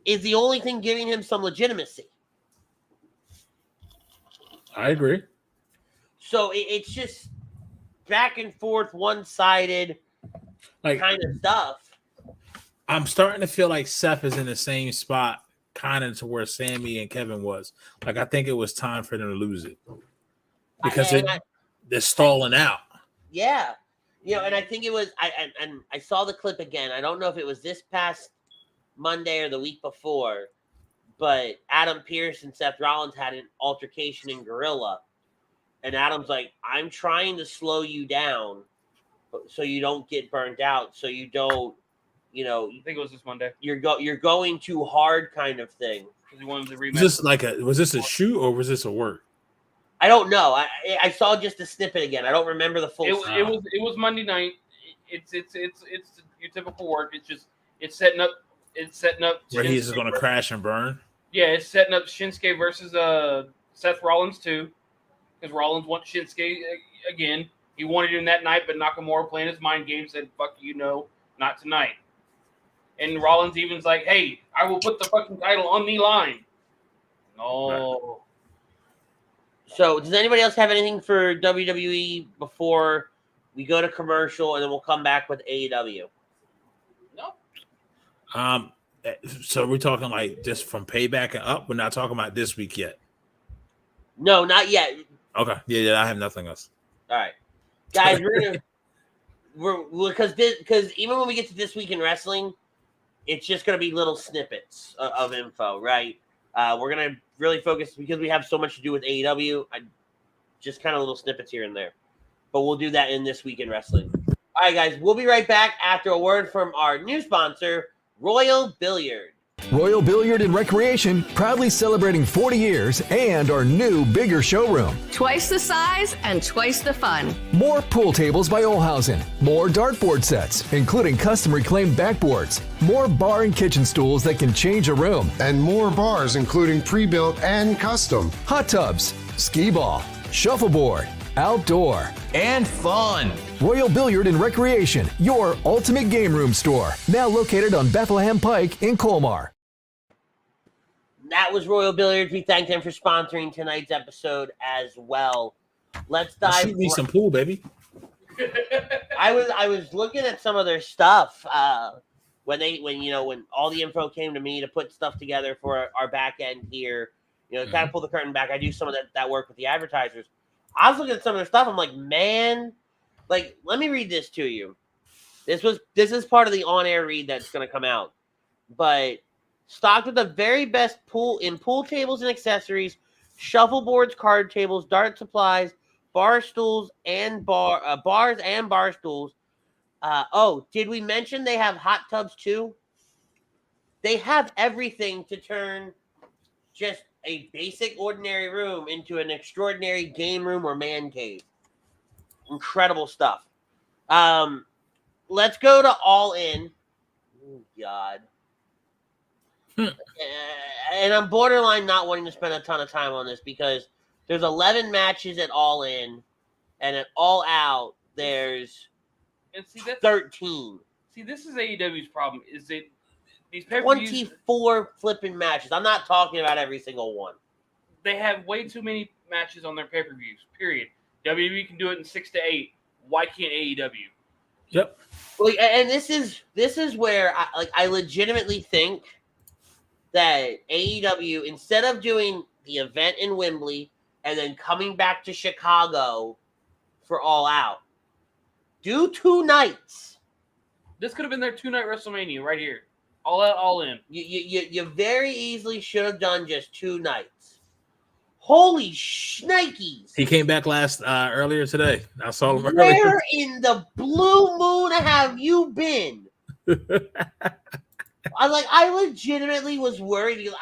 Speaker 6: is the only thing giving him some legitimacy.
Speaker 5: I agree.
Speaker 6: So it's just back and forth, one-sided kind of stuff.
Speaker 5: I'm starting to feel like Seth is in the same spot, kind of to where Sammy and Kevin was. Like, I think it was time for them to lose it because they're stalling out.
Speaker 6: Yeah, you know, and I think it was. I saw the clip again. I don't know if it was this past Monday or the week before, but Adam Pearce and Seth Rollins had an altercation in Gorilla, and Adam's like, "I'm trying to slow you down, so you don't get burnt out, so you don't." You know,
Speaker 2: I think it was this Monday.
Speaker 6: You're going too hard, kind of thing.
Speaker 2: Because he wanted to rematch.
Speaker 5: Was this a shoot or was this a work?
Speaker 6: I don't know. I saw just a snippet again. I don't remember the full.
Speaker 2: It was Monday night. It's your typical work. It's setting up.
Speaker 5: Where he's just going to crash and burn.
Speaker 2: Yeah, it's setting up Shinsuke versus Seth Rollins too, because Rollins wants Shinsuke again. He wanted him that night, but Nakamura playing his mind game said, "Fuck you, no, not tonight." And Rollins even's like, "Hey, I will put the fucking title on the line." No.
Speaker 6: Right. So, does anybody else have anything for WWE before we go to commercial, and then we'll come back with AEW?
Speaker 2: No.
Speaker 5: So we're talking like just from Payback and up. We're not talking about this week yet.
Speaker 6: No, not yet.
Speaker 5: Okay. Yeah. I have nothing else.
Speaker 6: All right, guys. Because even when we get to This Week in Wrestling, it's just going to be little snippets of info, right? We're going to really focus because we have so much to do with AEW. Just kind of little snippets here and there. But we'll do that in This Week in Wrestling. All right, guys. We'll be right back after a word from our new sponsor, Royal Billiard.
Speaker 7: Royal Billiard and Recreation, proudly celebrating 40 years and our new, bigger showroom.
Speaker 8: Twice the size and twice the fun.
Speaker 7: More pool tables by Olhausen. More dartboard sets, including custom-reclaimed backboards. More bar and kitchen stools that can change a room.
Speaker 9: And more bars, including pre-built and custom.
Speaker 7: Hot tubs, skee ball, shuffleboard, outdoor,
Speaker 10: and fun.
Speaker 7: Royal Billiard and Recreation, your ultimate game room store. Now located on Bethlehem Pike in Colmar.
Speaker 6: That was Royal Billiards. We thank them for sponsoring tonight's episode as well. Let's dive.
Speaker 5: Shoot me some pool, baby.
Speaker 6: I was looking at some of their stuff when all the info came to me to put stuff together for our back end here. You know, kind of pull the curtain back. I do some of that work with the advertisers. I was looking at some of their stuff. I'm like, man, like, let me read this to you. This is part of the on-air read that's going to come out. But stocked with the very best pool tables and accessories, shuffleboards, card tables, dart supplies, bar stools, and bars and bar stools. Did we mention they have hot tubs too? They have everything to turn just a basic ordinary room into an extraordinary game room or man cave. Incredible stuff. Let's go to All In. Oh, God. And I'm borderline not wanting to spend a ton of time on this because there's 11 matches at All In, and at All Out, there's 13.
Speaker 2: See, this is AEW's problem. Is that these pay-per-views,
Speaker 6: 24 flipping matches. I'm not talking about every single one.
Speaker 2: They have way too many matches on their pay-per-views, period. WWE can do it in 6 to 8. Why can't AEW?
Speaker 5: Yep.
Speaker 6: Well, and this is where I legitimately think that AEW, instead of doing the event in Wembley and then coming back to Chicago for All Out, do 2 nights.
Speaker 2: This could have been their 2-night WrestleMania right here. All Out, All In.
Speaker 6: You very easily should have done just 2 nights. Holy shnikes.
Speaker 5: He came back earlier today. I saw him earlier.
Speaker 6: Where in the blue moon have you been? I legitimately was worried because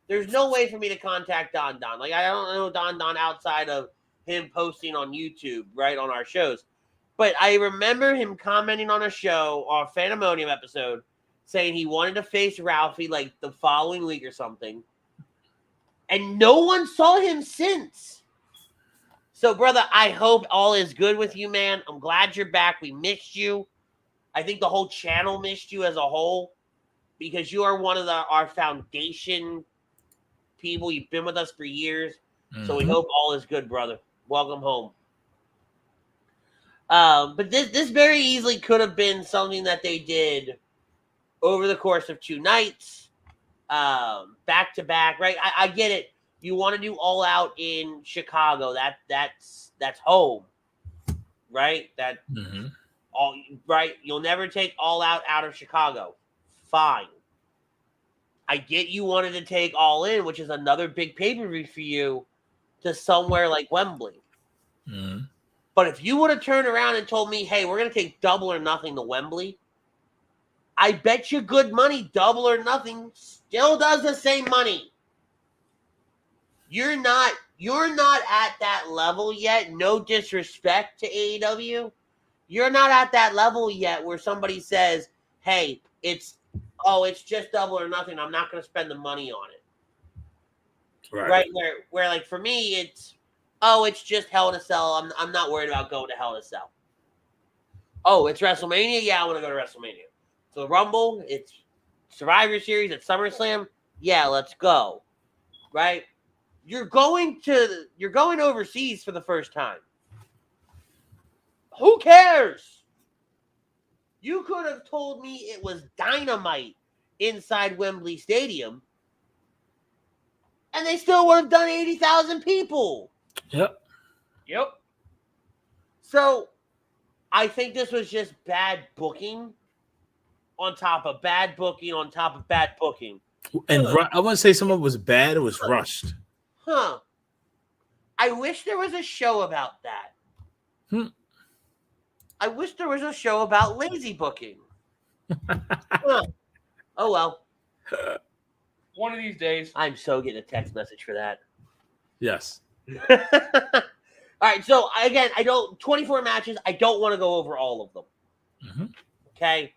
Speaker 6: there's no way for me to contact Don. Like, I don't know Don outside of him posting on YouTube, right, on our shows. But I remember him commenting on a show, or a Phantomonium episode, saying he wanted to face Ralphie like the following week or something. And no one saw him since. So, brother, I hope all is good with you, man. I'm glad you're back. We missed you. I think the whole channel missed you as a whole because you are one of our foundation people. You've been with us for years. Mm-hmm. So we hope all is good, brother. Welcome home. But this very easily could have been something that they did over the course of 2 nights. Back to back, right? I get it. You want to do All Out in Chicago. That's home, right? Right. You'll never take All Out of Chicago. Fine. I get you wanted to take All In, which is another big pay-per-view for you, to somewhere like Wembley. Mm-hmm. But if you would have turned around and told me, hey, we're going to take Double or Nothing to Wembley, I bet you good money, Double or Nothing still does the same money. You're not at that level yet. No disrespect to AEW. You're not at that level yet where somebody says, hey, it's just Double or Nothing. I'm not going to spend the money on it. Right? Where like for me, it's just Hell in a Cell. I'm not worried about going to Hell in a Cell. Oh, it's WrestleMania? Yeah, I want to go to WrestleMania. So Rumble, it's Survivor Series, it's SummerSlam. Yeah, let's go. Right? You're going overseas for the first time. Who cares? You could have told me it was Dynamite inside Wembley Stadium, and they still would have done 80,000 people.
Speaker 5: Yep.
Speaker 6: So, I think this was just bad booking on top of bad booking on top of bad booking.
Speaker 5: And I wouldn't say some of it was bad. It was rushed.
Speaker 6: Huh. I wish there was a show about that. I wish there was a show about lazy booking. Huh. Oh, well.
Speaker 2: One of these days.
Speaker 6: I'm so getting a text message for that.
Speaker 5: Yes.
Speaker 6: All right. So, again, 24 matches. I don't want to go over all of them. Mm-hmm. Okay.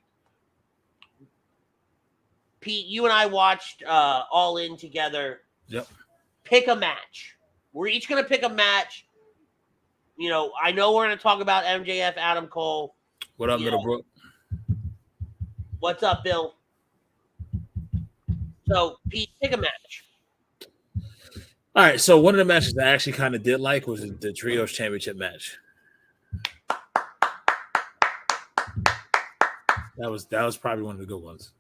Speaker 6: Pete, you and I watched All In together.
Speaker 5: Yep.
Speaker 6: Pick a match. We're each going to pick a match. You know, I know we're going to talk about MJF, Adam Cole.
Speaker 5: What up, Middlebrook?
Speaker 6: What's up, Bill? So, Pete, pick a match.
Speaker 5: All right, so one of the matches I actually kind of did like was the Trios Championship match. That was probably one of the good ones.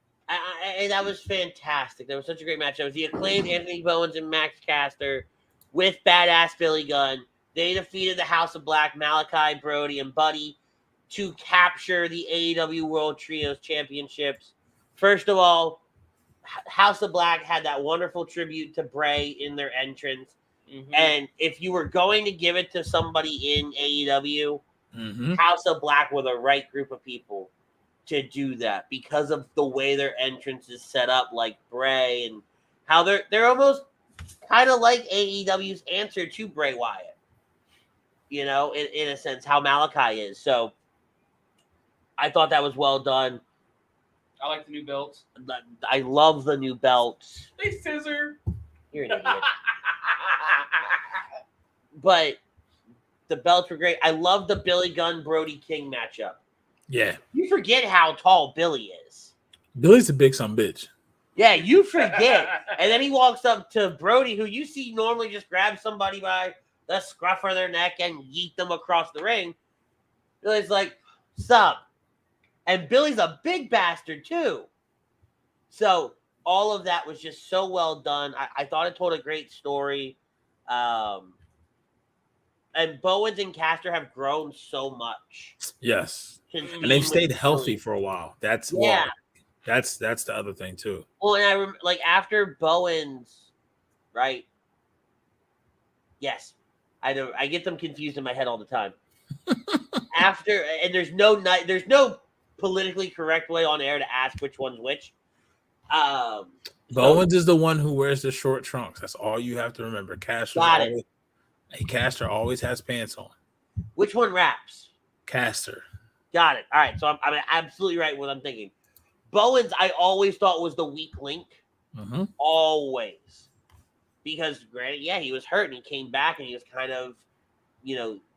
Speaker 6: And that was fantastic. That was such a great match. That was the Acclaimed Anthony Bowens and Max Caster with Badass Billy Gunn They defeated the House of Black, Malachi, Brody, and Buddy to capture the AEW World Trios Championships. First of all, House of Black had that wonderful tribute to Bray in their entrance.
Speaker 2: Mhm.
Speaker 6: And if you were going to give it to somebody in AEW, House of Black were the right group of people to do that because of the way their entrance is set up, like Bray, and how they're almost kind of like AEW's answer to Bray Wyatt. You know, in a sense, how Malachi is. So I thought that was well done.
Speaker 2: I like the new belts.
Speaker 6: I love the new belts.
Speaker 2: They scissor.
Speaker 6: You're an idiot. But the belts were great. I love the Billy Gunn Brody King matchup.
Speaker 5: Yeah.
Speaker 6: You forget how tall Billy is.
Speaker 5: Billy's a big son bitch.
Speaker 6: Yeah, you forget. And then he walks up to Brody, who you see normally just grab somebody by the scruff of their neck and yeet them across the ring. Billy's like, sup? And Billy's a big bastard, too. So all of that was just so well done. I thought it told a great story. And Bowens and Caster have grown so much.
Speaker 5: Yes. And they've stayed healthy for a while. That's the other thing, too.
Speaker 6: Well, and I remember, like, after Bowens, right? Yes. I get them confused in my head all the time. There's no politically correct way on air to ask which one's which.
Speaker 5: Bowens is the one who wears the short trunks. That's all you have to remember. Caster always has pants on.
Speaker 6: Which one raps?
Speaker 5: Caster.
Speaker 6: Got it. All right. So I'm absolutely right with what I'm thinking. Bowens, I always thought was the weak link.
Speaker 5: Mm-hmm.
Speaker 6: Always. Because, granted, yeah, he was hurt and he came back and he was kind of,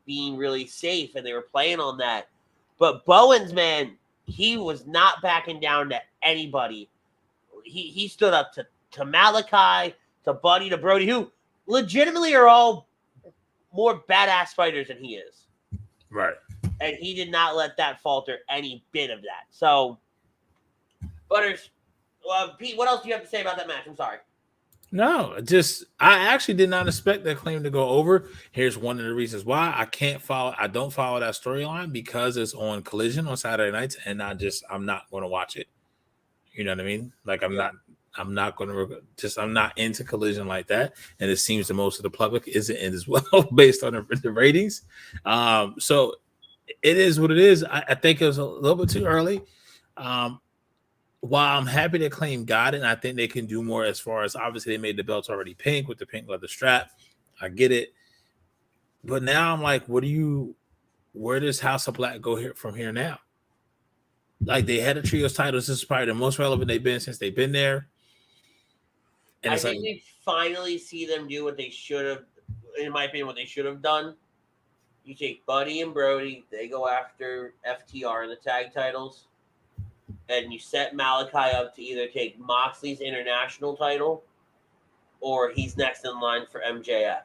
Speaker 6: being really safe and they were playing on that. But Bowens, man, he was not backing down to anybody. He stood up to Malachi, to Buddy, to Brody, who legitimately are all more badass fighters than he is.
Speaker 5: Right.
Speaker 6: And he did not let that falter any bit of that. So, Butters, Pete, what else do you have to say about that match? I'm sorry.
Speaker 5: No, I actually did not expect that claim to go over. Here's one of the reasons why I don't follow that storyline, because it's on Collision on Saturday nights, and I'm not going to watch it. You know what I mean? Like I'm not into Collision like that. And it seems that most of the public isn't in as well based on the ratings. So it is what it is. I think it was a little bit too early. While I'm happy that Claim got it, and I think they can do more as far as, obviously, they made the belts already pink with the pink leather strap. I get it. But now I'm like, where does House of Black go here from here now? Like, they had a trios titles. This is probably the most relevant they've been since they've been there. And
Speaker 6: I think we finally see them do what they should have, in my opinion, what they should have done. You take Buddy and Brody, they go after FTR in the tag titles. And you set Malachi up to either take Moxley's international title or he's next in line for MJF.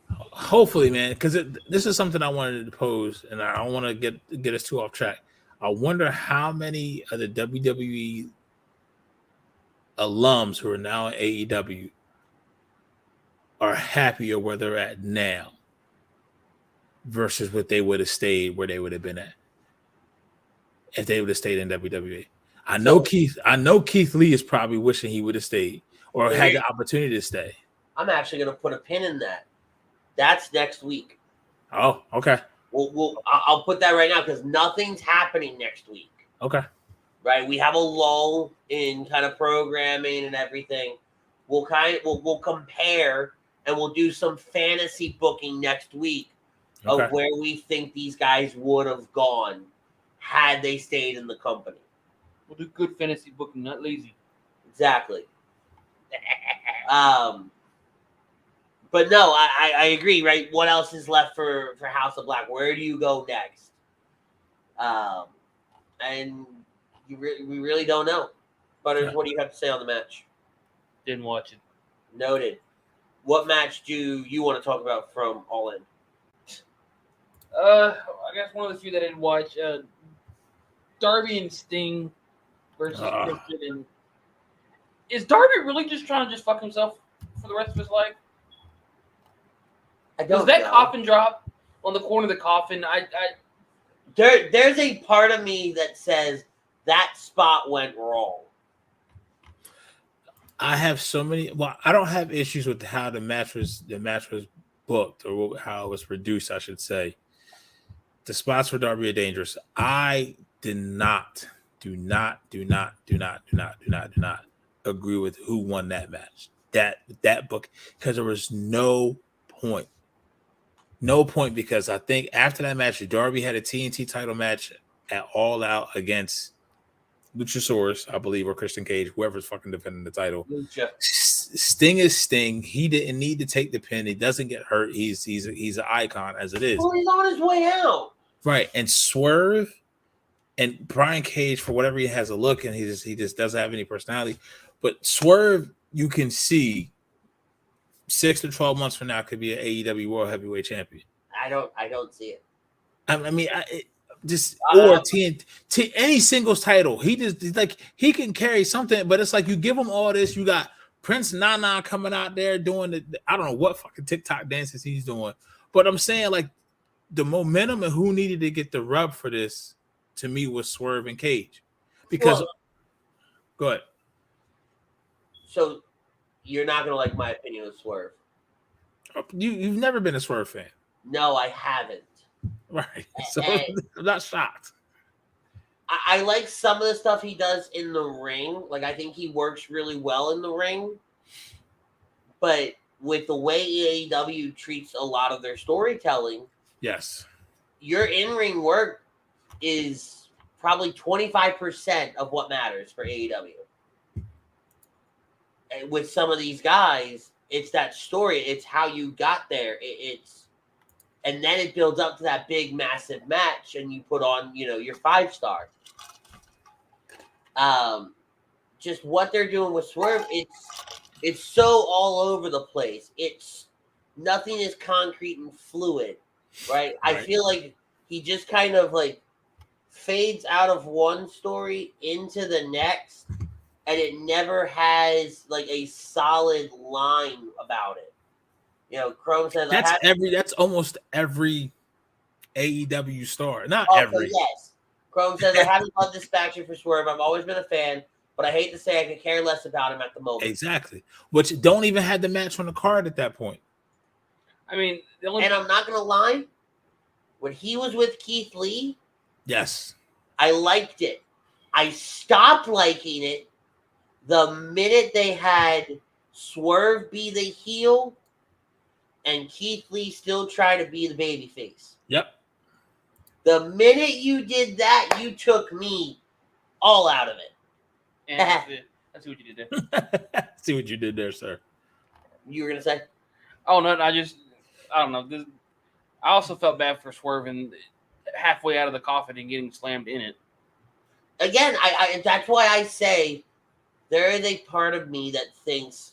Speaker 5: Hopefully, man, because this is something I wanted to pose, and I don't want to get us too off track. I wonder how many of the WWE alums who are now in AEW are happier where they're at now versus what they would have stayed where they would have been at if they would have stayed in WWE. I know Keith Lee is probably wishing he would have stayed or had the opportunity to stay.
Speaker 6: I'm actually going to put a pin in that. That's next week.
Speaker 5: Oh, okay.
Speaker 6: I'll put that right now because nothing's happening next week.
Speaker 5: Okay.
Speaker 6: Right, we have a lull in kind of programming and everything. We'll compare and we'll do some fantasy booking next week of where we think these guys would have gone had they stayed in the company.
Speaker 2: We'll do good fantasy booking, not lazy.
Speaker 6: Exactly. But no, I agree, right? What else is left for House of Black? Where do you go next? And we really don't know. Butters, what do you have to say on the match?
Speaker 2: Didn't watch it.
Speaker 6: Noted. What match do you want to talk about from All In?
Speaker 2: I guess one of the few that I didn't watch. Darby and Sting versus Christian. And is Darby really just trying to fuck himself for the rest of his life? Does that coffin drop on the corner of the coffin?
Speaker 6: There's a part of me that says that spot went wrong.
Speaker 5: I have so many. Well, I don't have issues with how the match was booked or how it was produced, I should say. The spots for Darby are dangerous. I do not agree with who won that match. That book, because there was no point. No point, because I think after that match, Darby had a TNT title match at All Out against Luchasaurus, I believe, or Christian Cage, whoever's fucking defending the title.
Speaker 2: Lucha.
Speaker 5: Sting is Sting. He didn't need to take the pin. He doesn't get hurt. He's an icon as it is.
Speaker 6: Well, he's on his way out.
Speaker 5: Right. And Swerve and Brian Cage, for whatever he has a look, and he just doesn't have any personality. But Swerve, you can see 6 to 12 months from now could be an AEW World Heavyweight Champion.
Speaker 6: I don't see it.
Speaker 5: I mean, or any singles title. He can carry something, but it's like you give him all this. You got Prince Nana coming out there doing I don't know what fucking TikTok dances he's doing, but I'm saying like the momentum and who needed to get the rub for this to me was Swerve and Cage, because go ahead.
Speaker 6: So you're not gonna like my opinion of Swerve.
Speaker 5: You've never been a Swerve fan.
Speaker 6: No, I haven't.
Speaker 5: Right. So I'm not shocked.
Speaker 6: I like some of the stuff he does in the ring. Like, I think he works really well in the ring. But with the way AEW treats a lot of their storytelling,
Speaker 5: yes,
Speaker 6: your in-ring work is probably 25% of what matters for AEW. And with some of these guys, it's that story. It's how you got there. And then it builds up to that big, massive match, and you put on, your 5-star. Just what they're doing with Swerve, it's so all over the place. Nothing is concrete and fluid, right? I feel like he just kind of like fades out of one story into the next, and it never has like a solid line about it. Chrome says
Speaker 5: that's almost every AEW star. Not every.
Speaker 6: Yes. Chrome says, I haven't loved this faction for Swerve. I've always been a fan, but I hate to say I could care less about him at the moment.
Speaker 5: Exactly. Which don't even have the match on the card at that point.
Speaker 2: I mean,
Speaker 6: and I'm not gonna lie, when he was with Keith Lee,
Speaker 5: yes,
Speaker 6: I liked it. I stopped liking it the minute they had Swerve be the heel and Keith Lee still try to be the babyface.
Speaker 5: Yep.
Speaker 6: The minute you did that, you took me all out of it.
Speaker 2: And that's what you did there.
Speaker 5: See what you did there, sir.
Speaker 6: You were going to say?
Speaker 2: Oh, no, I don't know. I also felt bad for swerving halfway out of the coffin and getting slammed in it.
Speaker 6: Again, I that's why I say there is a part of me that thinks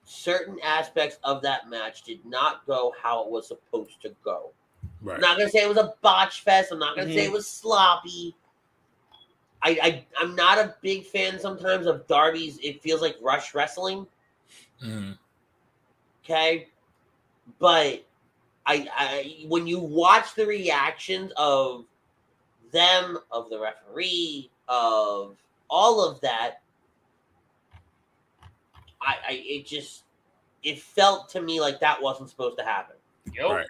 Speaker 6: certain aspects of that match did not go how it was supposed to go.
Speaker 5: Right.
Speaker 6: I'm not going to say it was a botch fest. I'm not going to say it was sloppy. I'm not a big fan sometimes of Darby's. It feels like rush wrestling. Okay. But I when you watch the reactions of them, of the referee, of all of that, it felt to me like that wasn't supposed to happen.
Speaker 2: Yep.
Speaker 5: Right.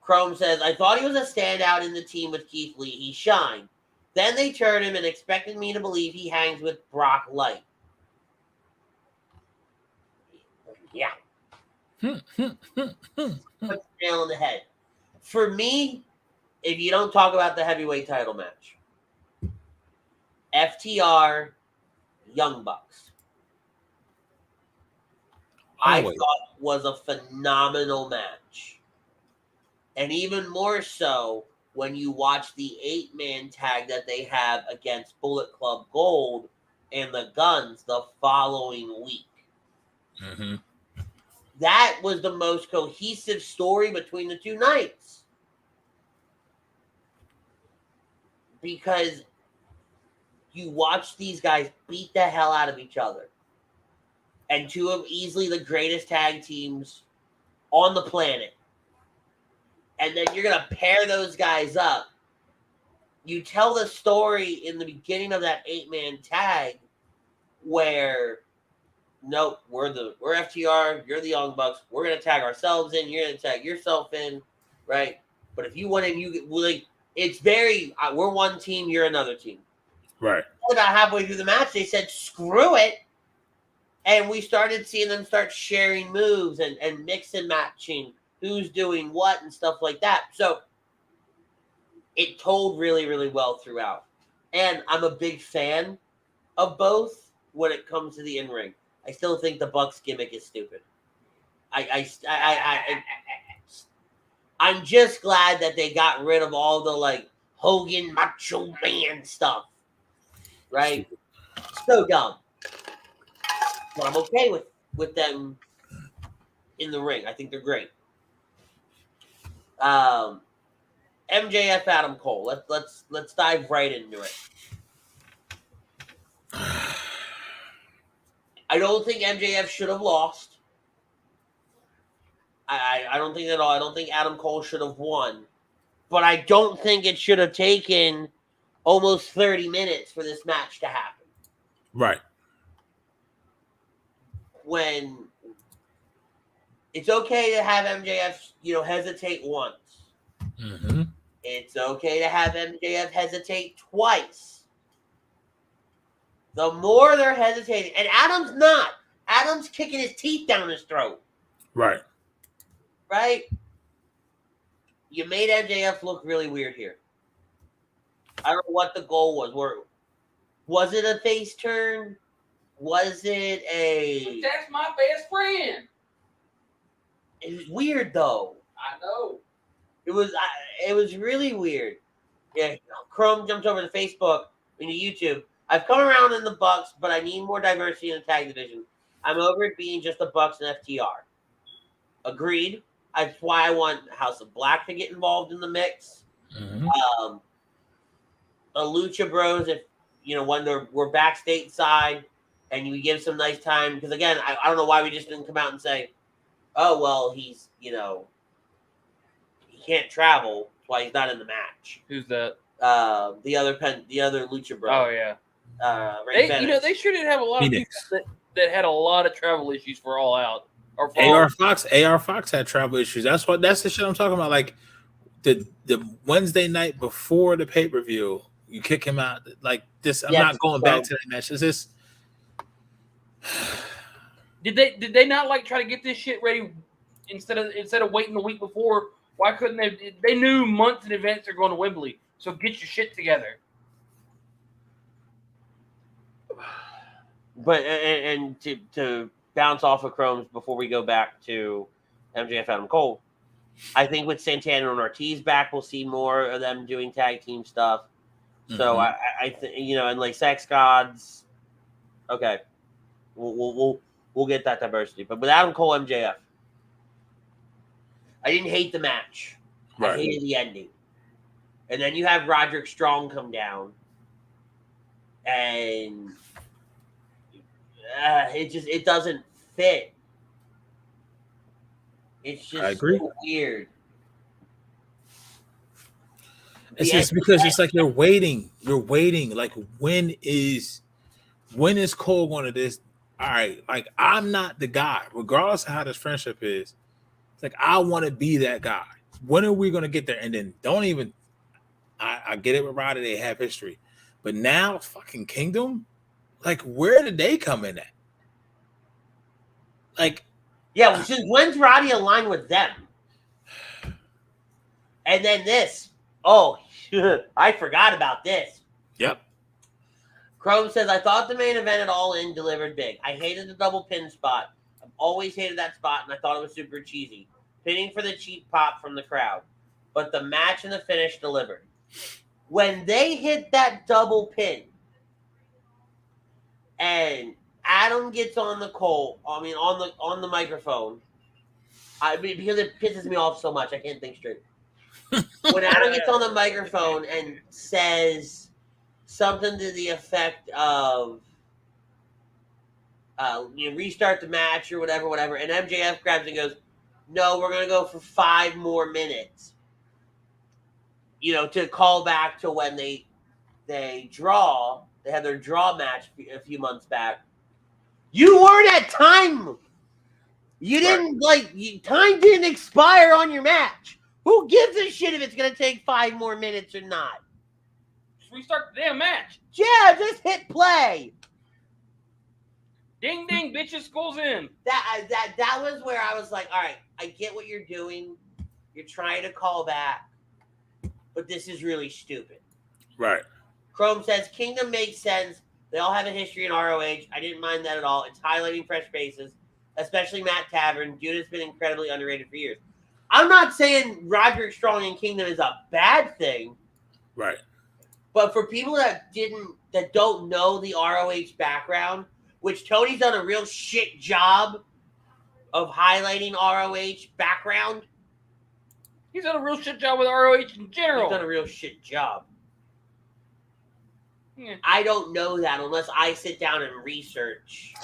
Speaker 6: Chrome says, I thought he was a standout in the team with Keith Lee. He shined. Then they turned him and expected me to believe he hangs with Brock Light. Yeah. Put the nail on the head. For me, if you don't talk about the heavyweight title match, FTR, Young Bucks. I thought was a phenomenal match. And even more so when you watch the 8-man tag that they have against Bullet Club Gold and the Guns the following week.
Speaker 5: Mm-hmm.
Speaker 6: That was the most cohesive story between the two nights. Because you watch these guys beat the hell out of each other. And two of easily the greatest tag teams on the planet. and then you're gonna pair those guys up. You tell the story in the beginning of that 8-man tag where, nope, we're FTR, you're the Young Bucks, we're gonna tag ourselves in, you're gonna tag yourself in, right? But if you want in, it's very we're one team, you're another team.
Speaker 5: Right.
Speaker 6: About halfway through the match, they said screw it, and we started seeing them start sharing moves and mix and matching who's doing what and stuff like that. So it told really, really well throughout. And I'm a big fan of both when it comes to the in-ring. I still think the Bucks gimmick is stupid. I'm just glad that they got rid of all the like Hogan Macho Man stuff. Right? So dumb. But I'm okay with them in the ring. I think they're great. MJF Adam Cole. Let's dive right into it. I don't think MJF should have lost. I don't think at all. I don't think Adam Cole should have won. But I don't think it should have taken almost 30 minutes for this match to happen.
Speaker 5: Right.
Speaker 6: When it's okay to have MJF, hesitate once.
Speaker 5: Mm-hmm.
Speaker 6: It's okay to have MJF hesitate twice. The more they're hesitating, and Adam's not. Adam's kicking his teeth down his throat.
Speaker 5: Right.
Speaker 6: Right? You made MJF look really weird here. I don't know what the goal was. Was it a face turn? Was it a...
Speaker 2: That's my best friend.
Speaker 6: It was weird, though.
Speaker 2: I know.
Speaker 6: It was really weird. Yeah, Chrome jumped over to Facebook into YouTube. I've come around in the Bucks, but I need more diversity in the tag division. I'm over it being just the Bucks and FTR. Agreed. That's why I want House of Black to get involved in the mix.
Speaker 5: Mm-hmm.
Speaker 6: The Lucha Bros, if when we're backstage side, and you give some nice time, because again, I don't know why we just didn't come out and say, "Oh well, he's he can't travel, that's why he's not in the match."
Speaker 2: Who's that?
Speaker 6: The other Lucha Bro.
Speaker 2: Oh yeah. They sure did have a lot of people that had a lot of travel issues for All Out. Or
Speaker 5: AR Fox had travel issues. That's the shit I'm talking about. Like the Wednesday night before the pay-per-view, you kick him out like this. I'm not going back to that match. Is this?
Speaker 2: Did they not like try to get this shit ready instead of waiting a week before? Why couldn't they? They knew months in advance they're going to Wembley, so get your shit together.
Speaker 6: But and to bounce off of Chrome's before we go back to MJF Adam Cole, I think with Santana and Ortiz back, we'll see more of them doing tag team stuff. So I think and like Sex Gods, okay, we'll get that diversity. But with Adam Cole MJF, I didn't hate the match. Right. I hated the ending. And then you have Roderick Strong come down, and it doesn't fit. It's just so weird.
Speaker 5: It's just because it's like you're waiting. Like when is Cole going to this? All right, like I'm not the guy, regardless of how this friendship is. It's like I want to be that guy. When are we going to get there? And then don't even. I get it with Roddy, they have history, but now fucking Kingdom, like where did they come in at? Like,
Speaker 6: yeah, since when's Roddy aligned with them? And then this. Oh, I forgot about this.
Speaker 5: Yep.
Speaker 6: Chrome says, I thought the main event at All In delivered big. I hated the double pin spot. I've always hated that spot, and I thought it was super cheesy. Pinning for the cheap pop from the crowd. But the match and the finish delivered. When they hit that double pin, and Adam gets on the microphone, because it pisses me off so much, I can't think straight. When Adam gets on the microphone and says something to the effect of restart the match or whatever, and MJF grabs and goes, no, we're going to go for 5 more minutes. to call back to when they had their draw match a few months back. You weren't at time. You didn't time didn't expire on your match. Who gives a shit if it's gonna take 5 more minutes or not?
Speaker 2: Just restart the damn match.
Speaker 6: Yeah, just hit play.
Speaker 2: Ding ding, bitches, school's in.
Speaker 6: That was where I was like, all right, I get what you're doing. You're trying to call back, but this is really stupid.
Speaker 5: Right.
Speaker 6: Chrome says Kingdom makes sense. They all have a history in ROH. I didn't mind that at all. It's highlighting fresh faces, especially Matt Tavern. Dude has been incredibly underrated for years. I'm not saying Roderick Strong in Kingdom is a bad thing.
Speaker 5: Right.
Speaker 6: But for people that don't know the ROH background, which Tony's done a real shit job of highlighting ROH background.
Speaker 2: He's done a real shit job with ROH in general.
Speaker 6: He's done a real shit job.
Speaker 2: Yeah.
Speaker 6: I don't know that unless I sit down and research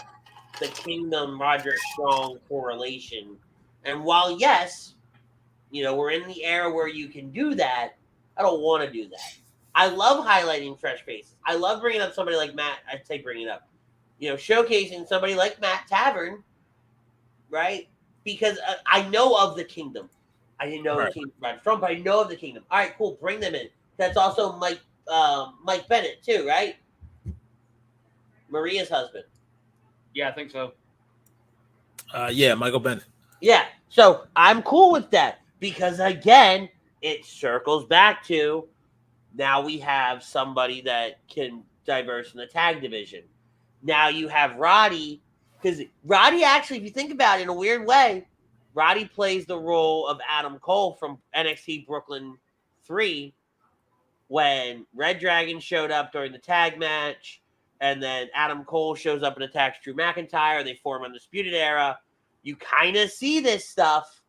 Speaker 6: the Kingdom Roderick Strong correlation. And while, yes, we're in the era where you can do that, I don't want to do that. I love highlighting fresh faces. I love bringing up somebody like Matt. I'd say bringing it up. Showcasing somebody like Matt Tavern, right? Because I know of the Kingdom. I didn't know the Kingdom Roderick Strong, but I know of the Kingdom. All right, cool. Bring them in. That's also Mike Bennett too, right? Maria's husband.
Speaker 2: Yeah, I think so.
Speaker 5: Yeah, Michael Bennett.
Speaker 6: Yeah, so I'm cool with that because again, it circles back to now we have somebody that can diverse in the tag division. Now you have Roddy, because Roddy actually, if you think about it in a weird way, Roddy plays the role of Adam Cole from NXT Brooklyn 3 when Red Dragon showed up during the tag match, and then Adam Cole shows up and attacks Drew McIntyre. They form Undisputed Era. You kind of see this stuff.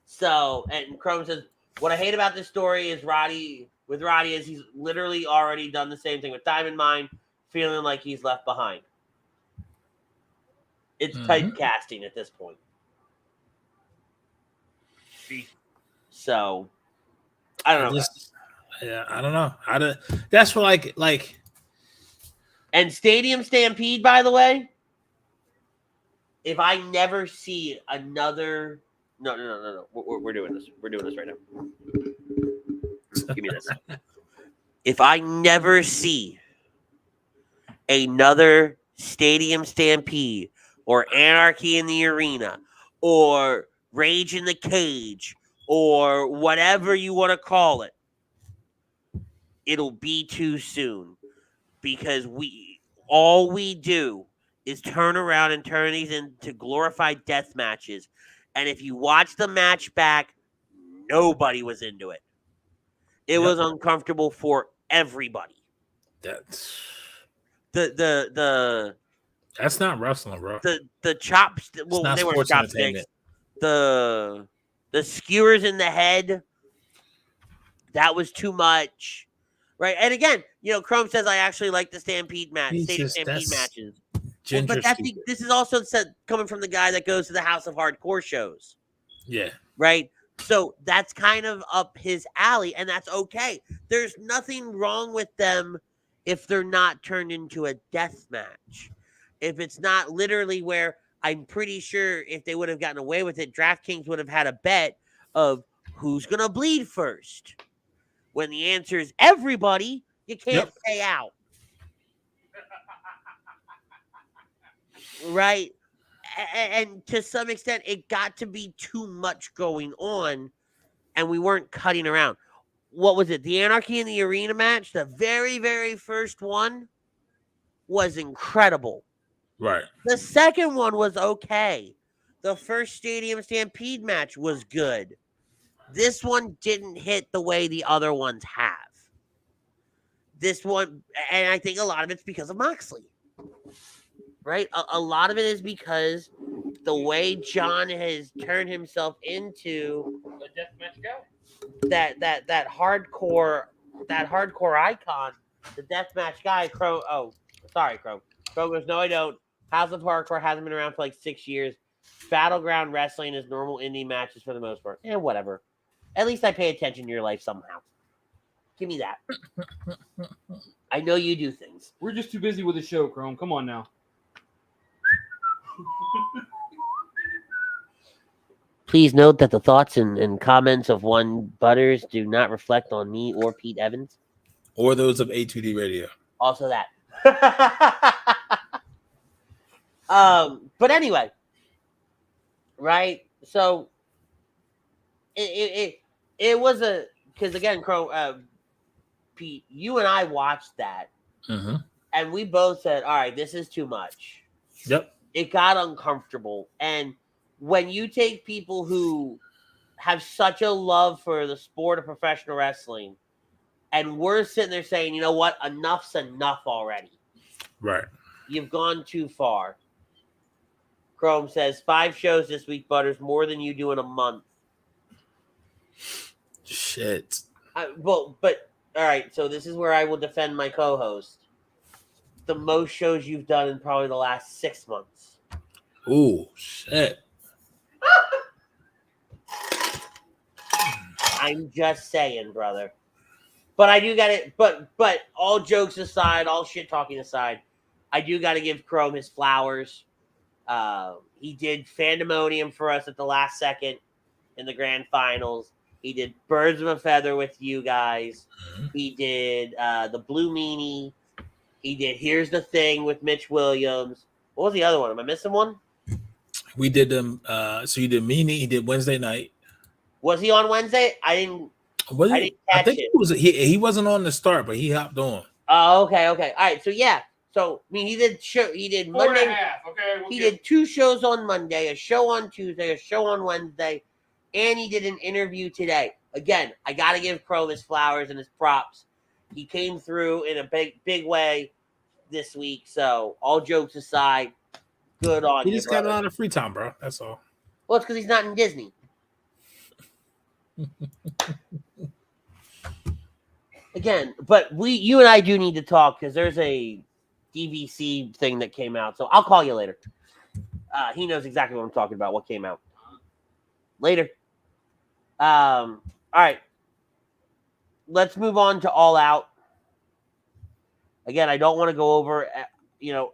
Speaker 6: So, and Chrome says, what I hate about this story is Roddy is he's literally already done the same thing with Diamond Mine, feeling like he's left behind. It's typecasting at this point. So, I don't know.
Speaker 5: Yeah, I don't know. That's for like.
Speaker 6: And Stadium Stampede, by the way, if I never see another, no, we're doing this. We're doing this right now. Give me this. If I never see another Stadium Stampede or Anarchy in the Arena or Rage in the Cage or whatever you want to call it, it'll be too soon because all we do is turn around and turn these into glorified death matches. And if you watch the match back, nobody was into it. It was uncomfortable for everybody.
Speaker 5: That's
Speaker 6: that's
Speaker 5: not wrestling, bro.
Speaker 6: The chops. Well, they were chopsticks. The skewers in the head. That was too much, right? And again, Chrome says I actually like the Stampede match, Stadium Stampede matches. But this is also coming from the guy that goes to the House of Hardcore shows.
Speaker 5: Yeah.
Speaker 6: Right. So that's kind of up his alley, and that's okay. There's nothing wrong with them if they're not turned into a death match. If it's not literally where I'm pretty sure if they would have gotten away with it, DraftKings would have had a bet of who's going to bleed first. When the answer is everybody, you can't pay out. Right? And to some extent, it got to be too much going on, and we weren't cutting around. What was it? The Anarchy in the Arena match, the very, very first one, was incredible.
Speaker 5: Right.
Speaker 6: The second one was okay. The first Stadium Stampede match was good. This one didn't hit the way the other ones have. This one, and I think a lot of it's because of Moxley. Right? A lot of it is because the way John has turned himself into
Speaker 2: a deathmatch guy.
Speaker 6: That hardcore icon, the deathmatch guy. Crow. Oh, sorry, Crow. Crow goes, no, I don't. House of Hardcore hasn't been around for like 6 years. Battleground wrestling is normal indie matches for the most part. Whatever. At least I pay attention to your life somehow. Give me that. I know you do things.
Speaker 2: We're just too busy with the show, Chrome. Come on now.
Speaker 6: Please note that the thoughts and comments of one Butters do not reflect on me or Pete Evans.
Speaker 5: Or those of A2D Radio.
Speaker 6: Also that. But anyway, right? So it was a, because again, Pete, you and I watched that, and we both said, "All right, this is too much."
Speaker 5: Yep.
Speaker 6: It got uncomfortable, and when you take people who have such a love for the sport of professional wrestling, and we're sitting there saying, "You know what? Enough's enough already."
Speaker 5: Right.
Speaker 6: You've gone too far. Chrome says 5 shows this week, Butters, more than you do in a month.
Speaker 5: Shit.
Speaker 6: But all right, so this is where I will defend my co-host. The most shows you've done in probably the last 6 months.
Speaker 5: Ooh, shit.
Speaker 6: I'm just saying, brother. But I do got it. But all jokes aside, all shit talking aside, I do got to give Chrome his flowers. He did Fandemonium for us at the last second in the grand finals. He did Birds of a Feather with you guys. He did the Blue Meanie. He did Here's the Thing with Mitch Williams. What was the other one? Am I missing one?
Speaker 5: We did them. So you did Meanie. He did Wednesday night.
Speaker 6: Was he on Wednesday? I didn't
Speaker 5: I think
Speaker 6: it.
Speaker 5: he wasn't on the start, but he hopped on.
Speaker 6: Oh, okay. All right. So yeah. So I mean, he did Monday.
Speaker 2: 4.5. Okay.
Speaker 6: He did 2 shows on Monday, a show on Tuesday, a show on Wednesday, and he did an interview today. Again, I got to give Crow his flowers and his props. He came through in a big way this week. So all jokes aside, good on you.
Speaker 5: He just got a lot of free time, bro. That's all.
Speaker 6: Well, it's because he's not in Disney. Again, but you and I do need to talk because there's a DVC thing that came out. So I'll call you later. He knows exactly what I'm talking about, what came out. Later. All right. Let's move on to All Out. Again, I don't want to go over,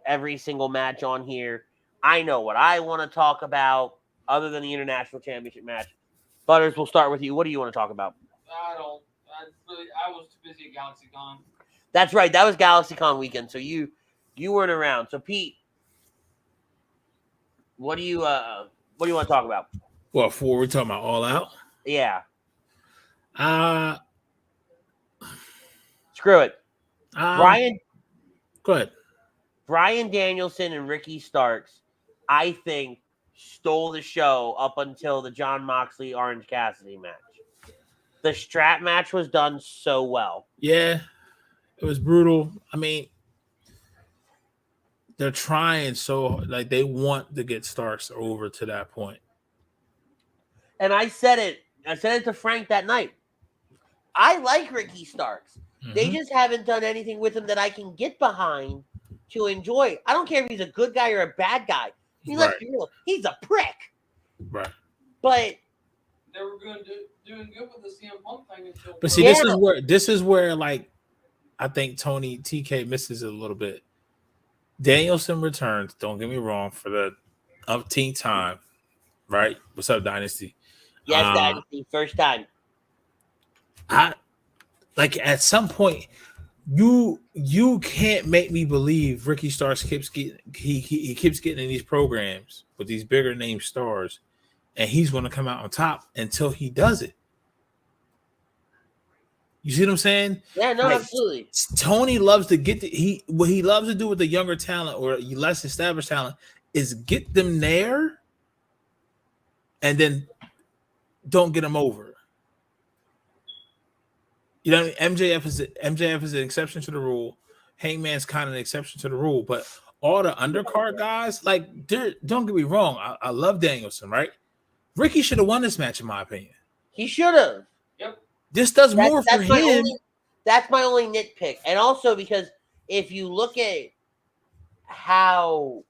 Speaker 6: every single match on here. I know what I want to talk about other than the International Championship match. Butters, we'll start with you. What do you want to talk about?
Speaker 2: I was too busy at GalaxyCon.
Speaker 6: That's right. That was GalaxyCon weekend, so you weren't around. So Pete, what do you want to talk about?
Speaker 5: Well, we're talking about All Out.
Speaker 6: Yeah. Screw it. Brian.
Speaker 5: Go ahead.
Speaker 6: Bryan Danielson and Ricky Starks, I think, stole the show up until the Jon Moxley Orange Cassidy match. The strap match was done so well.
Speaker 5: Yeah, it was brutal. I mean, they're trying so they want to get Starks over to that point.
Speaker 6: And I said it to Frank that night. I like Ricky Starks. Mm-hmm. They just haven't done anything with him that I can get behind to enjoy. I don't care if he's a good guy or a bad guy. Let's be real. He's a prick.
Speaker 5: Right.
Speaker 6: But
Speaker 2: they were doing good with the CM Punk thing until.
Speaker 5: But see, this is where I think Tony TK misses it a little bit. Danielson returns. Don't get me wrong, for the umpteenth time. Right? What's up, Dynasty?
Speaker 6: Yes, Dynasty. First time.
Speaker 5: At some point, you can't make me believe Ricky Starks keeps getting in these programs with these bigger name stars, and he's going to come out on top until he does it. You see what I'm saying?
Speaker 6: Yeah, no, absolutely.
Speaker 5: Tony loves to what he loves to do with the younger talent or less established talent is get them there, and then don't get them over. You know, MJF is an exception to the rule. Hangman's kind of an exception to the rule, but all the undercard guys, don't get me wrong. I love Danielson, right? Ricky should have won this match, in my opinion.
Speaker 6: He should have.
Speaker 2: Yep.
Speaker 5: This does more for him.
Speaker 6: That's my only nitpick. And also because if you look at how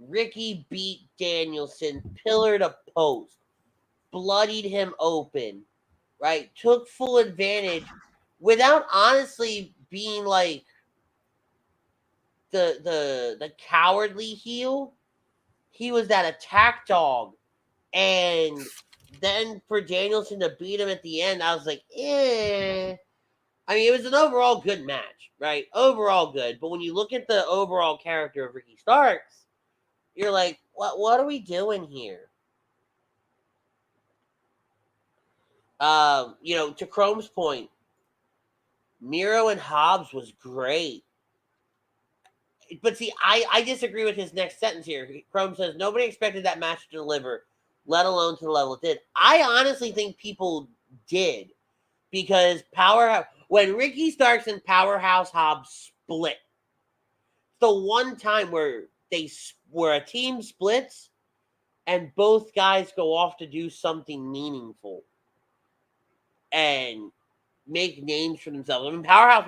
Speaker 6: Ricky beat Danielson pillar to post, bloodied him open, right, took full advantage without honestly being like the cowardly heel. He was that attack dog. And then for Danielson to beat him at the end, I was like, eh. I mean, it was an overall good match, right? Overall good. But when you look at the overall character of Ricky Starks, you're like, what are we doing here? To Chrome's point, Miro and Hobbs was great. But see, I disagree with his next sentence here. Chrome says, nobody expected that match to deliver, let alone to the level it did. I honestly think people did. Because when Ricky Starks and Powerhouse Hobbs split, the one time where a team splits and both guys go off to do something meaningful and make names for themselves. I mean, Powerhouse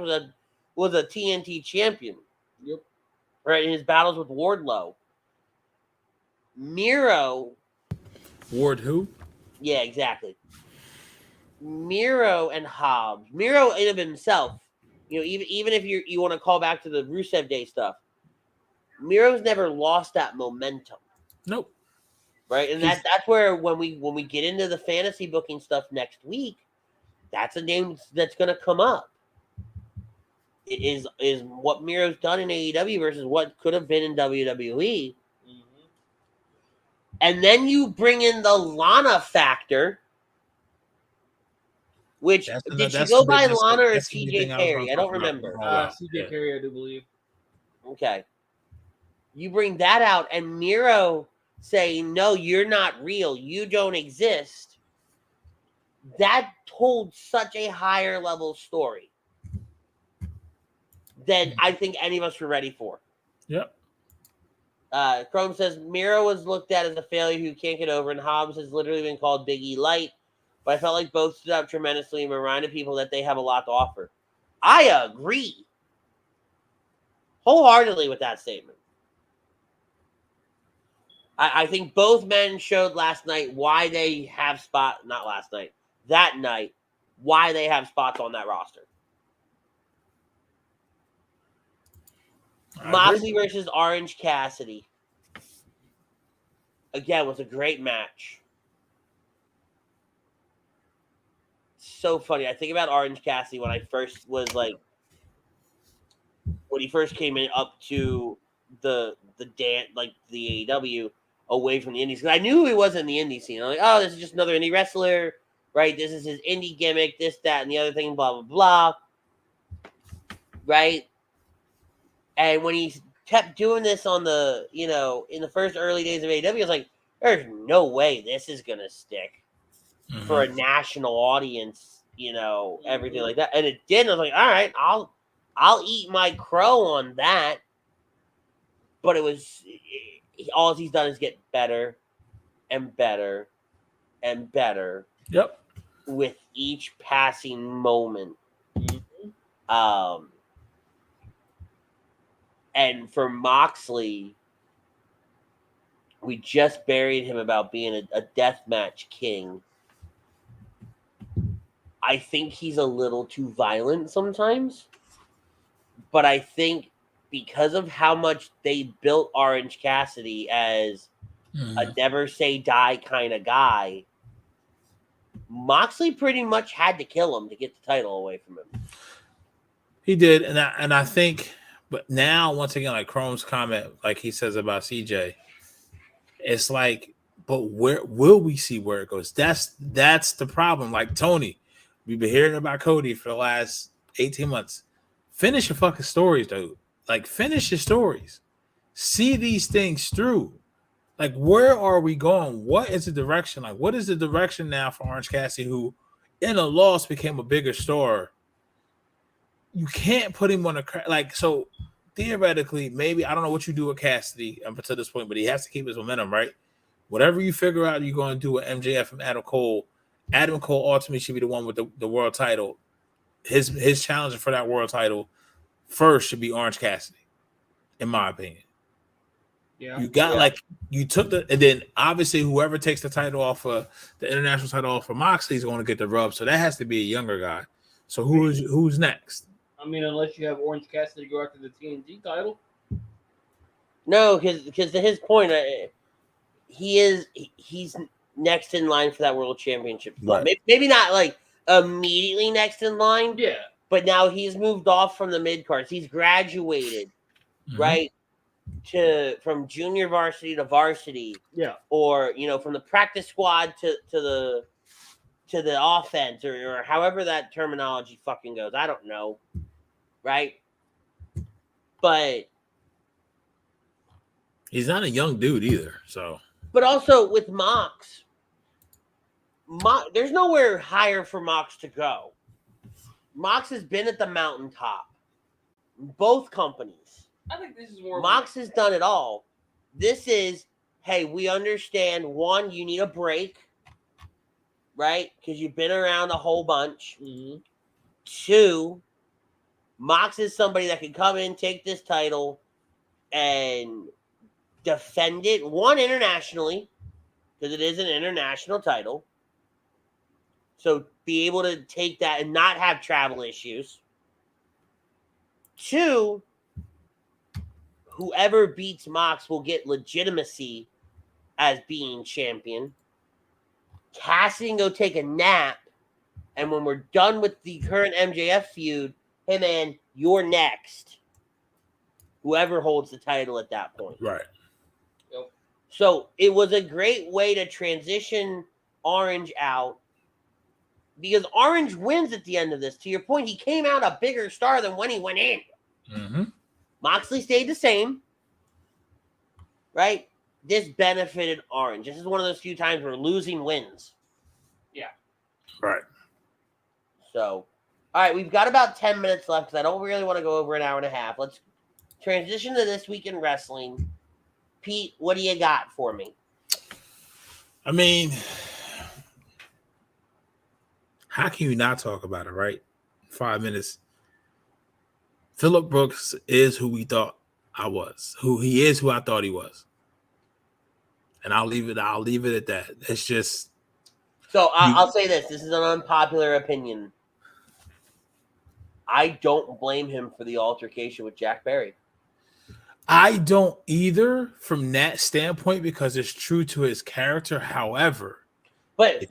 Speaker 6: was a TNT champion.
Speaker 2: Yep.
Speaker 6: Right, in his battles with Wardlow. Miro.
Speaker 5: Ward who?
Speaker 6: Yeah, exactly. Miro and Hobbs. Miro in of himself, even if you want to call back to the Rusev Day stuff, Miro's never lost that momentum.
Speaker 5: Nope.
Speaker 6: Right, and that's where when we get into the fantasy booking stuff next week, that's a name that's going to come up. Is what Miro's done in AEW versus what could have been in WWE. Mm-hmm. And then you bring in the Lana factor, which did she go by Lana or CJ Carey? I don't remember.
Speaker 2: CJ Carey, I do believe.
Speaker 6: Okay. You bring that out, and Miro saying, no, you're not real. You don't exist. That told such a higher level story than I think any of us were ready for.
Speaker 5: Yep.
Speaker 6: Chrome says, Miro was looked at as a failure who can't get over, and Hobbs has literally been called Big E Light, but I felt like both stood up tremendously and reminded people that they have a lot to offer. I agree wholeheartedly with that statement. I think both men showed last night why they have that night, why they have spots on that roster. Moxley versus Orange Cassidy. Again, was a great match. So funny. I think about Orange Cassidy when I first was when he first came in up to the dance, like the AEW, away from the indies. Because I knew he wasn't in the indie scene. I'm like, oh, this is just another indie wrestler, right? This is his indie gimmick, this, that, and the other thing, blah, blah, blah. Right? And when he kept doing this on the, in the first early days of AEW, I was like, there's no way this is going to stick for a national audience, everything like that. And it did. And I was like, all right, I'll eat my crow on that. But all he's done is get better and better and better.
Speaker 5: Yep.
Speaker 6: With each passing moment. And for Moxley, we just buried him about being a deathmatch king. I think he's a little too violent sometimes. But I think because of how much they built Orange Cassidy as a never say die kind of guy, Moxley pretty much had to kill him to get the title away from him.
Speaker 5: He did, and I think, but now once again, like Chrome's comment, like he says about CJ, it's like, but where will we see where it goes? That's the problem. Like Tony, we've been hearing about Cody for the last 18 months. Finish your fucking stories, dude. Like, finish your stories. See these things through. Like, where are we going? What is the direction? Like, what is the direction now for Orange Cassidy, who in a loss became a bigger star? You can't put him on so theoretically, maybe, I don't know what you do with Cassidy up until this point, but he has to keep his momentum, right? Whatever you figure out you're going to do with MJF and Adam Cole ultimately should be the one with the world title. His challenger for that world title first should be Orange Cassidy, in my opinion.
Speaker 2: Yeah.
Speaker 5: You got you took and then obviously whoever takes the title off the international title off of Moxley is going to get the rub. So that has to be a younger guy. So who's next?
Speaker 2: I mean, unless you have Orange Cassidy go after the TNT title.
Speaker 6: No, because to his point, he's next in line for that world championship.
Speaker 5: Right.
Speaker 6: Maybe not like immediately next in line.
Speaker 2: Yeah.
Speaker 6: But now he's moved off from the mid cards. He's graduated, right, from junior varsity to varsity.
Speaker 2: Yeah.
Speaker 6: Or from the practice squad to the offense, or however that terminology fucking goes. I don't know, right? But
Speaker 5: he's not a young dude either. So,
Speaker 6: but also with Mox, there's nowhere higher for Mox to go. Mox has been at the mountaintop. Both companies.
Speaker 2: I think this is more.
Speaker 6: Mox has done it all. This is, hey, we understand. One, you need a break, right? Because you've been around a whole bunch.
Speaker 2: Mm-hmm.
Speaker 6: Two, Mox is somebody that can come in, take this title, and defend it. One, internationally, because it is an international title. So be able to take that and not have travel issues. Two, whoever beats Mox will get legitimacy as being champion. Cassidy can go take a nap. And when we're done with the current MJF feud, hey, man, you're next. Whoever holds the title at that point.
Speaker 5: Right.
Speaker 2: Yep.
Speaker 6: So it was a great way to transition Orange out. Because Orange wins at the end of this. To your point, he came out a bigger star than when he went in.
Speaker 5: Mm-hmm.
Speaker 6: Moxley stayed the same. Right? This benefited Orange. This is one of those few times where losing wins.
Speaker 2: Yeah.
Speaker 5: Right.
Speaker 6: So, all right, we've got about 10 minutes left because I don't really want to go over an hour and a half. Let's transition to This Week in Wrestling. Pete, what do you got for me?
Speaker 5: I mean, how can you not talk about it, right? 5 minutes. Phillip Brooks is who we thought I was. Who he is, who I thought he was. And I'll leave it at that. It's just.
Speaker 6: So I'll say this. This is an unpopular opinion. I don't blame him for the altercation with Jack Perry.
Speaker 5: I don't either from that standpoint because it's true to his character. However.
Speaker 6: But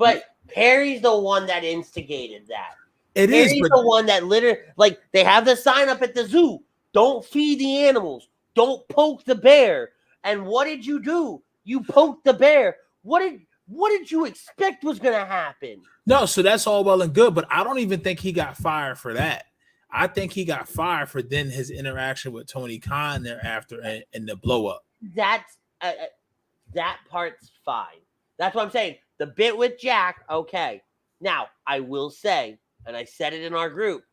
Speaker 6: Perry's the one that instigated that.
Speaker 5: Perry's
Speaker 6: the one that literally, like, they have the sign up at the zoo. Don't feed the animals. Don't poke the bear. And what did you do? You poked the bear. What did you expect was going to happen? No,
Speaker 5: so that's all well and good, but I don't even think he got fired for that. I think he got fired for then his interaction with Tony Khan thereafter and the blow up.
Speaker 6: That's that part's fine. That's what I'm saying. The bit with Jack, okay. Now, I will say, and I said it in our group,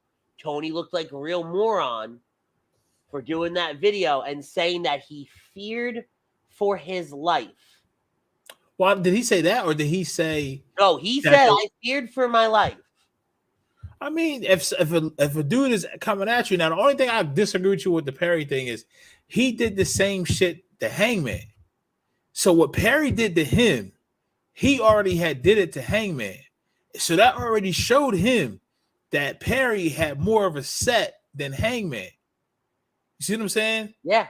Speaker 6: Tony looked like a real moron for doing that video and saying that he feared for his life.
Speaker 5: Well, did he say that or did he say?
Speaker 6: No, he said, I feared for my life.
Speaker 5: I mean, if a dude is coming at you, now the only thing I disagree with you with the Perry thing is he did the same shit to Hangman. So what Perry did to him, he already did it to Hangman. So that already showed him that Perry had more of a set than Hangman. You see what I'm saying?
Speaker 6: Yeah.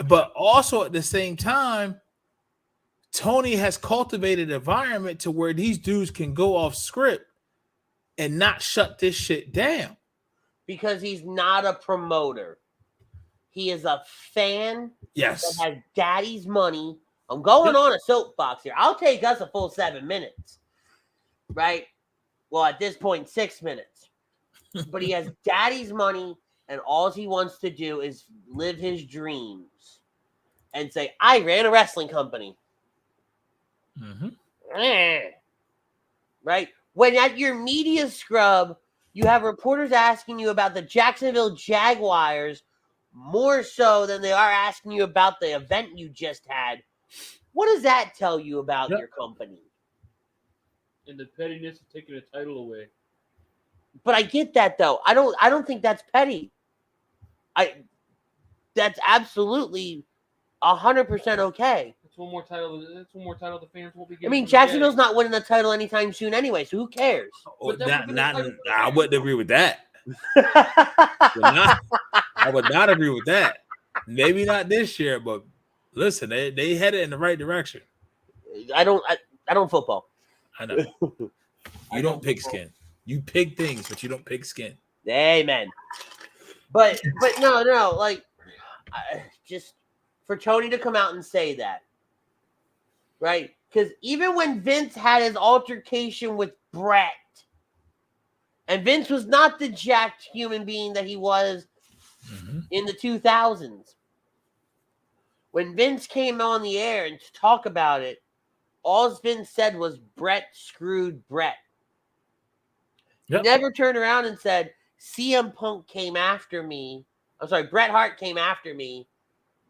Speaker 5: But also at the same time, Tony has cultivated an environment to where these dudes can go off script and not shut this shit down.
Speaker 6: Because he's not a promoter. He is a fan
Speaker 5: that
Speaker 6: has daddy's money. I'm going on a soapbox here. I'll take us a full 7 minutes. Right? Well, at this point, 6 minutes. But he has daddy's money, and all he wants to do is live his dreams and say, I ran a wrestling company.
Speaker 5: Mm-hmm.
Speaker 6: Right? When at your media scrub, you have reporters asking you about the Jacksonville Jaguars more so than they are asking you about the event you just had. What does that tell you about your company?
Speaker 2: And the pettiness of taking a title away.
Speaker 6: But I get that though. I don't think that's petty. That's absolutely 100% okay.
Speaker 2: That's one more title. That's one more title the fans will be
Speaker 6: I
Speaker 2: getting.
Speaker 6: mean, Jacksonville's not winning the title anytime soon anyway, so who cares?
Speaker 5: I wouldn't agree with that. I would not agree with that. Maybe not this year, but listen, they headed in the right direction.
Speaker 6: I don't football.
Speaker 5: I know. You don't pick skin. You pick things, but you don't pick skin.
Speaker 6: Amen. But no, like, just for Tony to come out and say that, right? Because even when Vince had his altercation with Brett, and Vince was not the jacked human being that he was in the 2000s. When Vince came on the air and to talk about it, all Vince said was Brett screwed Brett.
Speaker 5: Yep.
Speaker 6: Never turned around and said, CM Punk came after me. I'm sorry, Bret Hart came after me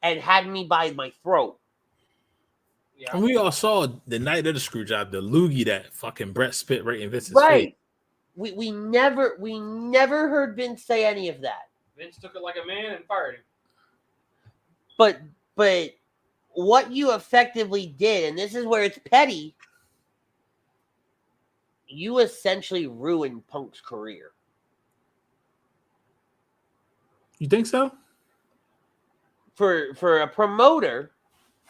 Speaker 6: and had me by my throat.
Speaker 5: Yeah. And we all saw the night of the screw job, the loogie that fucking Brett spit right in Vince's face.
Speaker 6: We never heard Vince say any of that.
Speaker 2: Vince took it like a man and fired him.
Speaker 6: But what you effectively did, and this is where it's petty, you essentially ruined Punk's career.
Speaker 5: You think so?
Speaker 6: For a promoter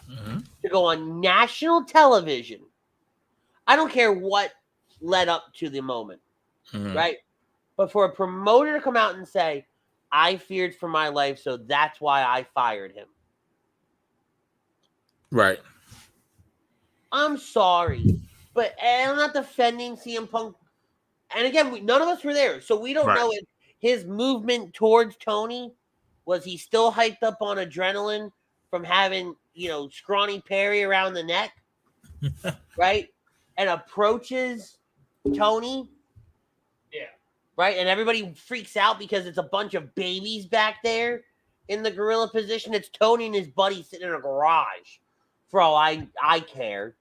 Speaker 6: to go on national television, I don't care what led up to the moment, right? But for a promoter to come out and say, I feared for my life, so that's why I fired him.
Speaker 5: Right.
Speaker 6: I'm sorry, but I'm not defending CM Punk. And again, none of us were there, so we don't know if his movement towards Tony was he still hyped up on adrenaline from having, Scrawny Perry around the neck, right? And approaches Tony.
Speaker 2: Yeah.
Speaker 6: Right? And everybody freaks out because it's a bunch of babies back there in the gorilla position. It's Tony and his buddy sitting in a garage for all I care.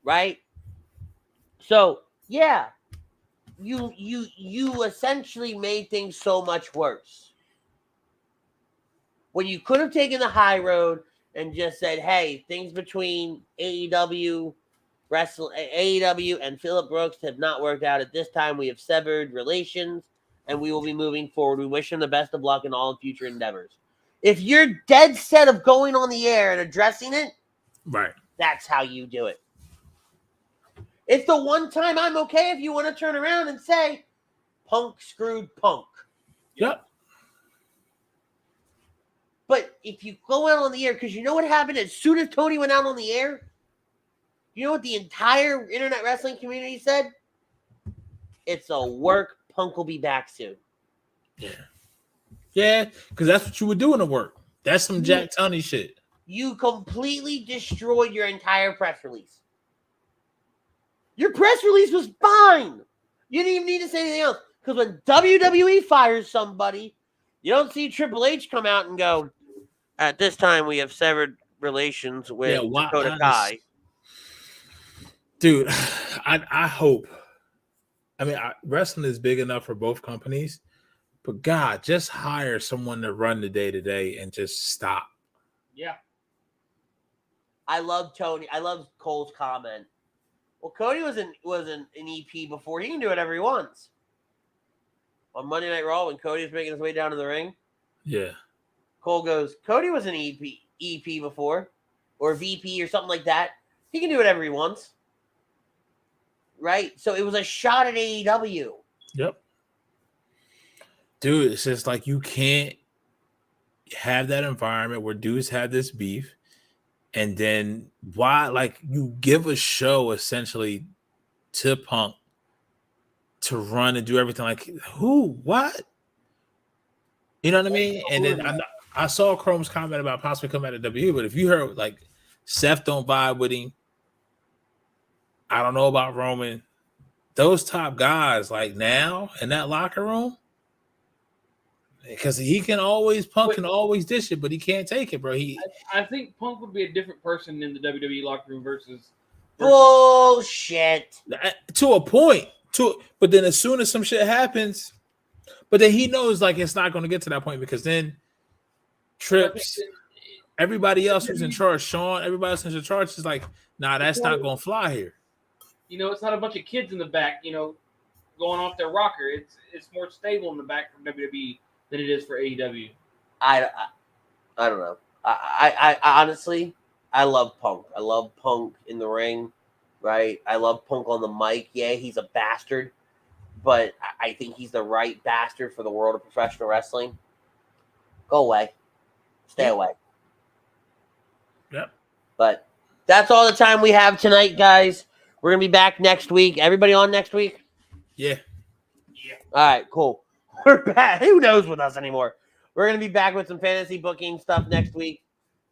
Speaker 6: Right? So, yeah. You essentially made things so much worse. When you could have taken the high road and just said, hey, things between AEW and Phillip Brooks have not worked out at this time. We have severed relations, and we will be moving forward. We wish him the best of luck in all future endeavors. If you're dead set of going on the air and addressing it, that's how you do it. It's the one time I'm okay if you want to turn around and say, Punk screwed Punk.
Speaker 5: Yep.
Speaker 6: But if you go out on the air, because you know what happened as soon as Tony went out on the air? You know what the entire internet wrestling community said? It's a work. Punk will be back soon.
Speaker 5: Yeah. Yeah, because that's what you were doing to work. That's some Jack Tunney shit.
Speaker 6: You completely destroyed your entire press release. Your press release was fine. You didn't even need to say anything else. Because when WWE fires somebody, you don't see Triple H come out and go, at this time we have severed relations with Dakota Kai.
Speaker 5: Dude, I hope. I mean, wrestling is big enough for both companies, but God, just hire someone to run the day-to-day and just stop.
Speaker 2: Yeah.
Speaker 6: I love Tony. I love Cole's comment. Well, Cody was an EP before. He can do whatever he wants. On Monday Night Raw, when Cody was making his way down to the ring.
Speaker 5: Yeah.
Speaker 6: Cole goes, Cody was an EP before, or VP or something like that. He can do whatever he wants. Right? So it was a shot at AEW.
Speaker 5: Yep. Dude, it's just like you can't have that environment where dudes have this beef, and then you give a show essentially to Punk to run and do everything. Like, who? What? You know what I mean? And then I saw Chrome's comment about possibly coming out of WWE, but if you heard like Seth don't vibe with him, I don't know about Roman. Those top guys, like now in that locker room, because Punk can always dish it, but he can't take it, bro.
Speaker 2: I think Punk would be a different person in the WWE locker room versus
Speaker 6: bullshit.
Speaker 5: To a point. But then as soon as some shit happens, but then he knows like it's not going to get to that point because then Trips. everybody else who's in charge, Sean, everybody else who's in charge is like, nah, that's not gonna fly here.
Speaker 2: It's not a bunch of kids in the back, going off their rocker. It's more stable in the back for WWE than it is for AEW.
Speaker 6: I don't know. I honestly, I love Punk. I love Punk in the ring, right? I love Punk on the mic. Yeah, he's a bastard, but I think he's the right bastard for the world of professional wrestling. Go away. Stay away.
Speaker 5: Yep.
Speaker 6: But that's all the time we have tonight, guys. We're going to be back next week. Everybody on next week?
Speaker 5: Yeah.
Speaker 6: All right, cool. We're back. Who knows with us anymore? We're going to be back with some fantasy booking stuff next week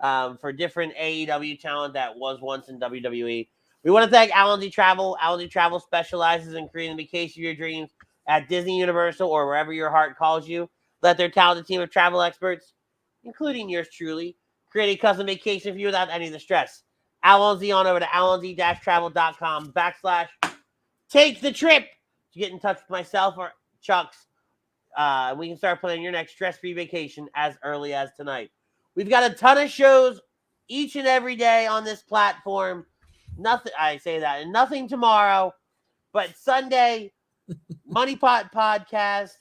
Speaker 6: for different AEW talent that was once in WWE. We want to thank Alan D. Travel. Alan D. Travel specializes in creating the vacation of your dreams at Disney, Universal, or wherever your heart calls you. Let their talented team of travel experts, including yours truly, create a custom vacation for you without any of the stress. Alan Z on over to alanz-travel.com/take the trip to get in touch with myself or Chucks. We can start planning your next stress-free vacation as early as tonight. We've got a ton of shows each and every day on this platform. Nothing, I say that, and nothing tomorrow, but Sunday, Money Pot Podcast,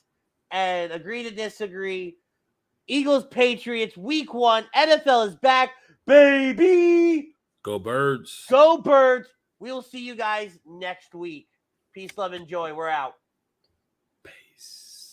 Speaker 6: and Agree to Disagree. Eagles, Patriots, Week 1. NFL is back, baby.
Speaker 5: Go Birds.
Speaker 6: Go Birds. We'll see you guys next week. Peace, love, and joy. We're out.
Speaker 5: Peace.